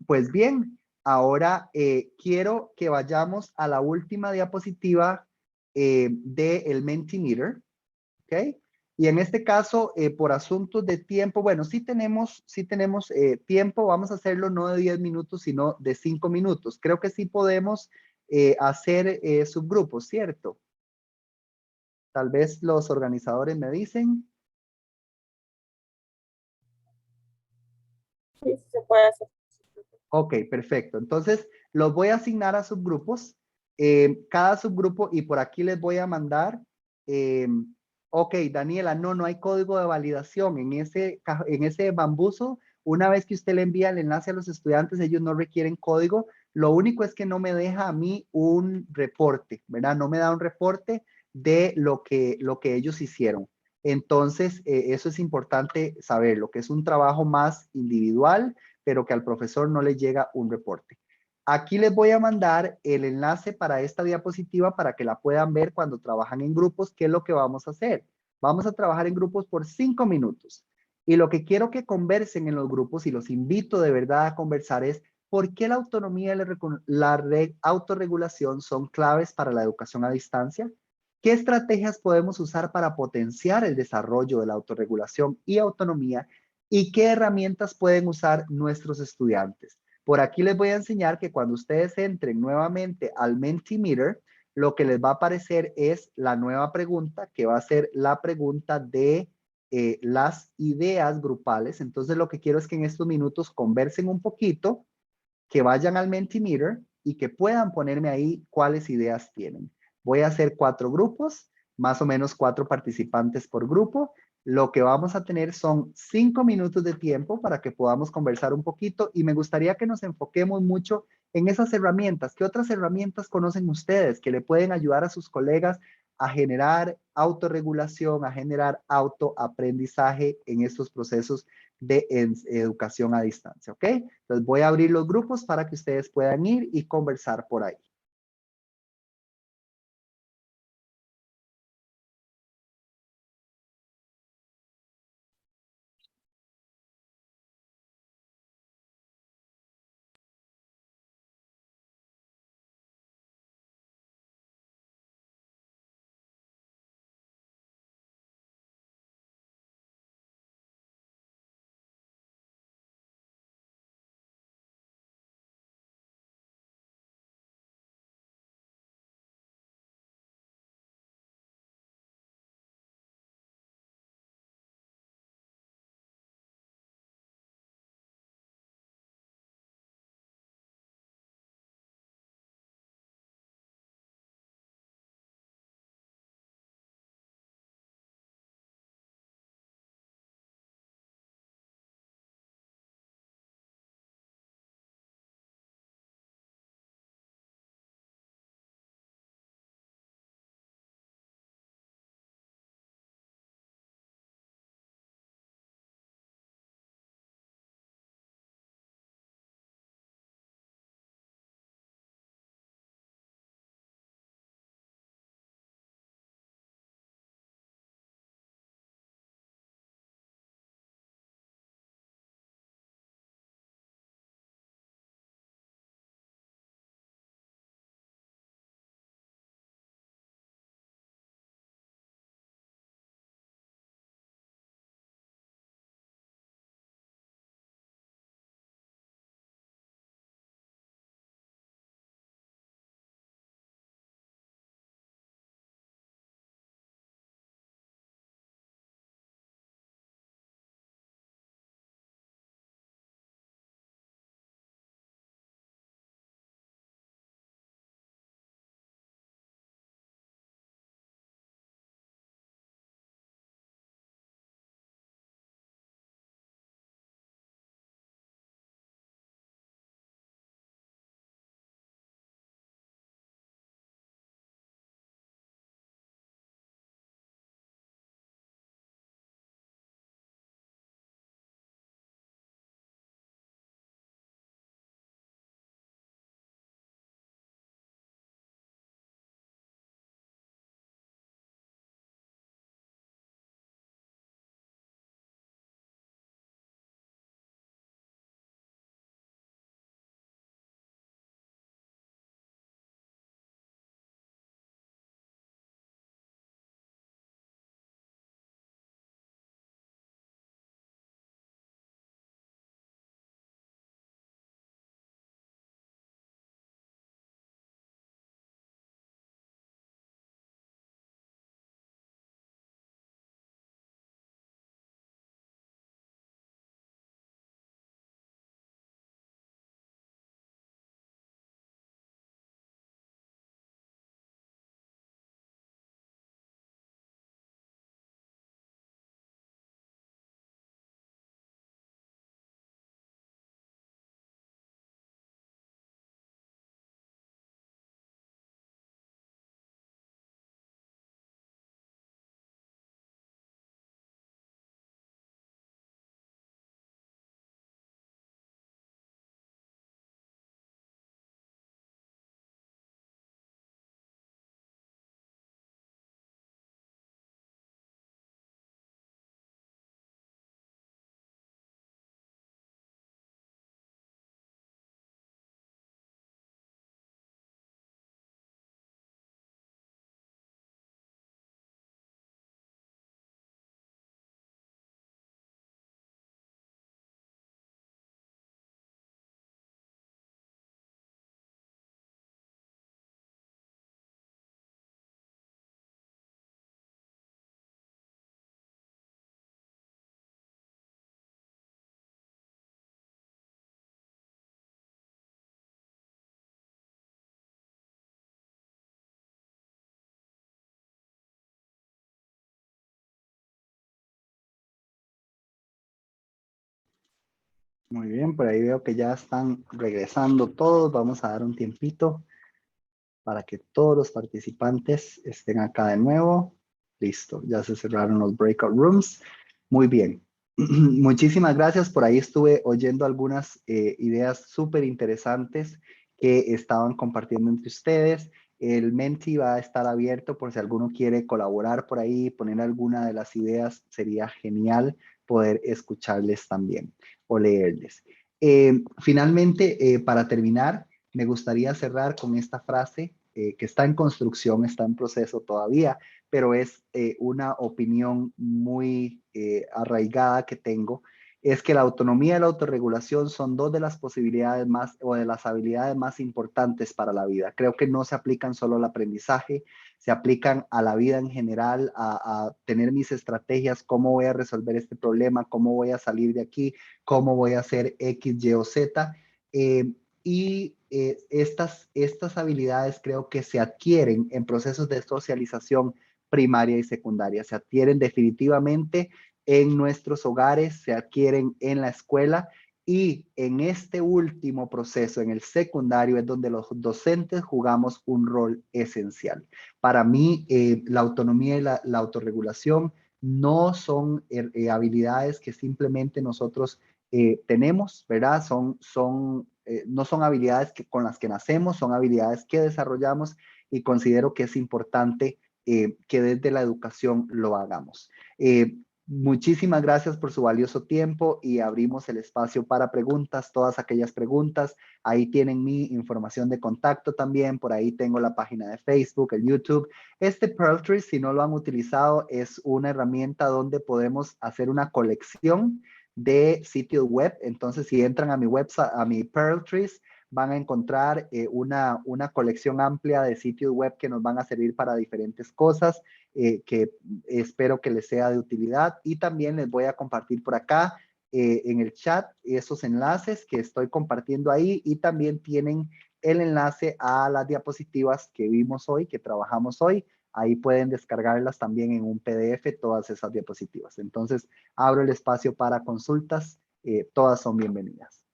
Pues bien, ahora quiero que vayamos a la última diapositiva del Mentimeter, ¿ok? Y en este caso, por asuntos de tiempo, bueno, sí tenemos tiempo, vamos a hacerlo no de 10 minutos, sino de 5 minutos. Creo que sí podemos hacer subgrupos, ¿cierto? Tal vez los organizadores me dicen. Sí, se puede hacer. Ok, perfecto. Entonces, los voy a asignar a subgrupos. cada subgrupo, y por aquí les voy a mandar, ok, Daniela, no hay código de validación en ese bambuzo. Una vez que usted le envía el enlace a los estudiantes, ellos no requieren código. Lo único es que no me deja a mí un reporte, ¿verdad? No me da un reporte de lo que ellos hicieron. Entonces, eso es importante saberlo, que es un trabajo más individual, pero que al profesor no le llega un reporte. Aquí les voy a mandar el enlace para esta diapositiva para que la puedan ver cuando trabajan en grupos. ¿Qué es lo que vamos a hacer? Vamos a trabajar en grupos por 5 minutos. Y lo que quiero que conversen en los grupos, y los invito de verdad a conversar, es por qué la autonomía y la autorregulación son claves para la educación a distancia. ¿Qué estrategias podemos usar para potenciar el desarrollo de la autorregulación y autonomía? ¿Y qué herramientas pueden usar nuestros estudiantes? Por aquí les voy a enseñar que cuando ustedes entren nuevamente al Mentimeter, lo que les va a aparecer es la nueva pregunta, que va a ser la pregunta de las ideas grupales. Entonces, lo que quiero es que en estos minutos conversen un poquito, que vayan al Mentimeter y que puedan ponerme ahí cuáles ideas tienen. Voy a hacer 4 grupos, más o menos 4 participantes por grupo. Lo que vamos a tener son 5 minutos de tiempo para que podamos conversar un poquito, y me gustaría que nos enfoquemos mucho en esas herramientas. ¿Qué otras herramientas conocen ustedes que le pueden ayudar a sus colegas a generar autorregulación, a generar autoaprendizaje en estos procesos de educación a distancia? ¿Ok? Entonces voy a abrir los grupos para que ustedes puedan ir y conversar por ahí. Muy bien, por ahí veo que ya están regresando todos. Vamos a dar un tiempito para que todos los participantes estén acá de nuevo. Listo, ya se cerraron los breakout rooms. Muy bien. Muchísimas gracias. Por ahí estuve oyendo algunas ideas súper interesantes que estaban compartiendo entre ustedes. El Menti va a estar abierto por si alguno quiere colaborar por ahí, poner alguna de las ideas. Sería genial poder escucharles también o leerles. Finalmente, para terminar, me gustaría cerrar con esta frase que está en construcción, está en proceso todavía, pero es una opinión muy arraigada que tengo, es que la autonomía y la autorregulación son dos de las posibilidades más o de las habilidades más importantes para la vida. Creo que no se aplican solo al aprendizaje, se aplican a la vida en general, a tener mis estrategias, cómo voy a resolver este problema, cómo voy a salir de aquí, cómo voy a hacer X, Y o Z. Estas habilidades creo que se adquieren en procesos de socialización primaria y secundaria. Se adquieren definitivamente en nuestros hogares, se adquieren en la escuela y en este último proceso, en el secundario, es donde los docentes jugamos un rol esencial. Para mí, la autonomía y la autorregulación no son habilidades que simplemente nosotros tenemos, ¿verdad? No son habilidades con las que nacemos, son habilidades que desarrollamos y considero que es importante que desde la educación lo hagamos. Muchísimas gracias por su valioso tiempo y abrimos el espacio para preguntas, todas aquellas preguntas. Ahí tienen mi información de contacto también, por ahí tengo la página de Facebook, el YouTube. Este Pearl Tree, si no lo han utilizado, es una herramienta donde podemos hacer una colección de sitios web. Entonces, si entran a mi website, a mi Pearl Trees, van a encontrar una colección amplia de sitios web que nos van a servir para diferentes cosas, que espero que les sea de utilidad. Y también les voy a compartir por acá en el chat esos enlaces que estoy compartiendo ahí, y también tienen el enlace a las diapositivas que vimos hoy, que trabajamos hoy. Ahí pueden descargarlas también en un PDF, todas esas diapositivas. Entonces, abro el espacio para consultas. Todas son bienvenidas.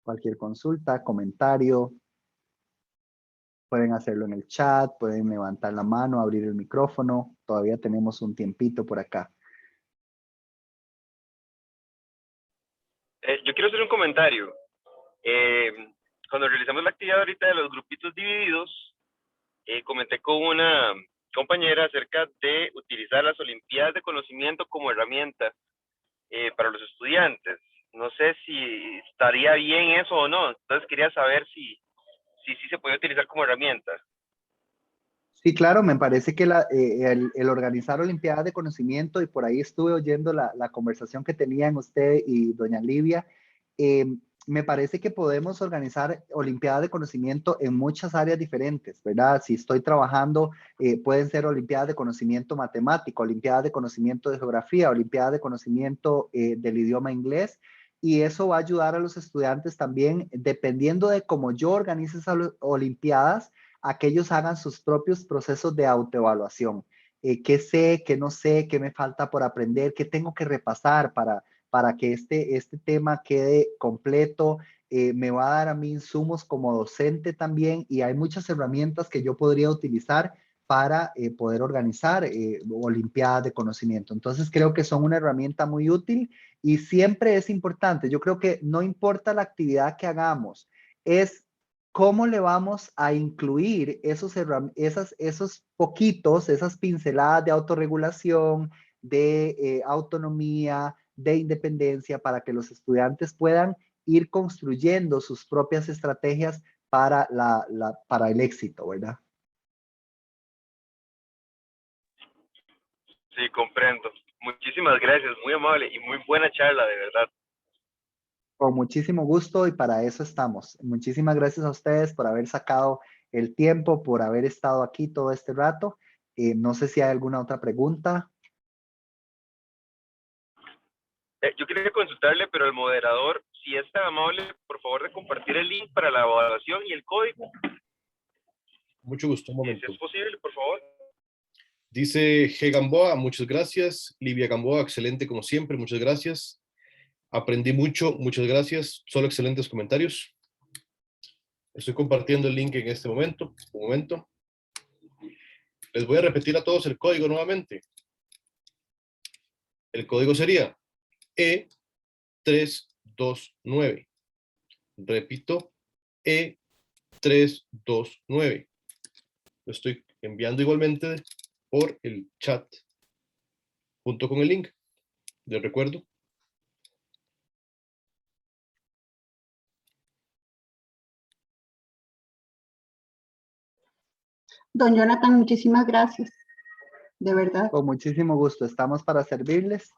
Cualquier consulta, comentario, pueden hacerlo en el chat, pueden levantar la mano, abrir el micrófono. Todavía tenemos un tiempito por acá. Yo quiero hacer un comentario. Cuando realizamos la actividad ahorita de los grupitos divididos, comenté con una compañera acerca de utilizar las Olimpiadas de Conocimiento como herramienta para los estudiantes. No sé si estaría bien eso o no. Entonces quería saber si se puede utilizar como herramienta. Sí, claro, me parece que el organizar Olimpiadas de Conocimiento, y por ahí estuve oyendo la conversación que tenían usted y doña Livia, me parece que podemos organizar Olimpiadas de Conocimiento en muchas áreas diferentes, ¿verdad? Si estoy trabajando, pueden ser Olimpiadas de Conocimiento Matemático, Olimpiadas de Conocimiento de Geografía, Olimpiadas de Conocimiento del idioma inglés, y eso va a ayudar a los estudiantes también, dependiendo de cómo yo organice esas Olimpiadas, a que ellos hagan sus propios procesos de autoevaluación. ¿Qué sé, qué no sé, qué me falta por aprender, qué tengo que repasar para que este tema quede completo? Me va a dar a mí insumos como docente también, y hay muchas herramientas que yo podría utilizar para poder organizar olimpiadas de conocimiento. Entonces creo que son una herramienta muy útil y siempre es importante. Yo creo que no importa la actividad que hagamos, es cómo le vamos a incluir esos poquitos, esas pinceladas de autorregulación, de autonomía, de independencia, para que los estudiantes puedan ir construyendo sus propias estrategias para el éxito, ¿verdad? Sí, comprendo. Muchísimas gracias, muy amable y muy buena charla, de verdad. Con muchísimo gusto, y para eso estamos. Muchísimas gracias a ustedes por haber sacado el tiempo, por haber estado aquí todo este rato. No sé si hay alguna otra pregunta. Yo quería consultarle, pero el moderador, si es tan amable, por favor, de compartir el link para la evaluación y el código. Mucho gusto, un Si momento. es posible, por favor. Dice G. Gamboa, muchas gracias. Livia Gamboa, excelente como siempre, muchas gracias. Aprendí mucho, muchas gracias. Solo excelentes comentarios. Estoy compartiendo el link en este momento. Un momento. Les voy a repetir a todos el código nuevamente. El código sería E329. Repito, E329. Lo estoy enviando igualmente por el chat junto con el link. Les recuerdo. Don Jonathan, muchísimas gracias. De verdad. Con muchísimo gusto, estamos para servirles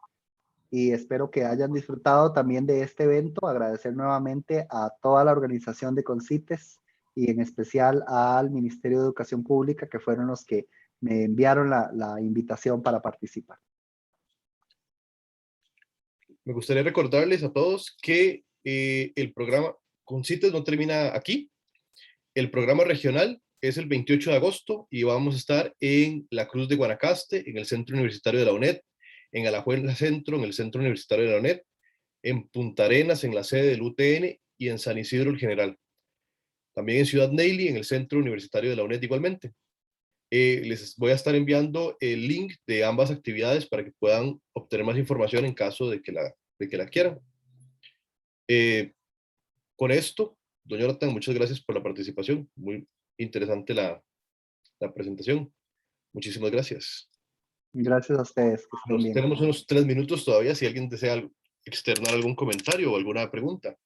y espero que hayan disfrutado también de este evento. Agradecer nuevamente a toda la organización de Concites y en especial al Ministerio de Educación Pública, que fueron los que me enviaron la invitación para participar. Me gustaría recordarles a todos que el programa Concites no termina aquí. El programa regional es el 28 de agosto y vamos a estar en la Cruz de Guanacaste, en el Centro Universitario de la UNED, en Alajuela Centro, en el Centro Universitario de la UNED, en Punta Arenas, en la sede del UTN y en San Isidro el General. También en Ciudad Neily, en el Centro Universitario de la UNED igualmente. Les voy a estar enviando el link de ambas actividades para que puedan obtener más información en caso de que la quieran. Con esto, don Jonathan, muchas gracias por la participación. Muy interesante la presentación. Muchísimas gracias. Gracias a ustedes. Que estén bien. Tenemos unos 3 minutos todavía si alguien desea externar algún comentario o alguna pregunta.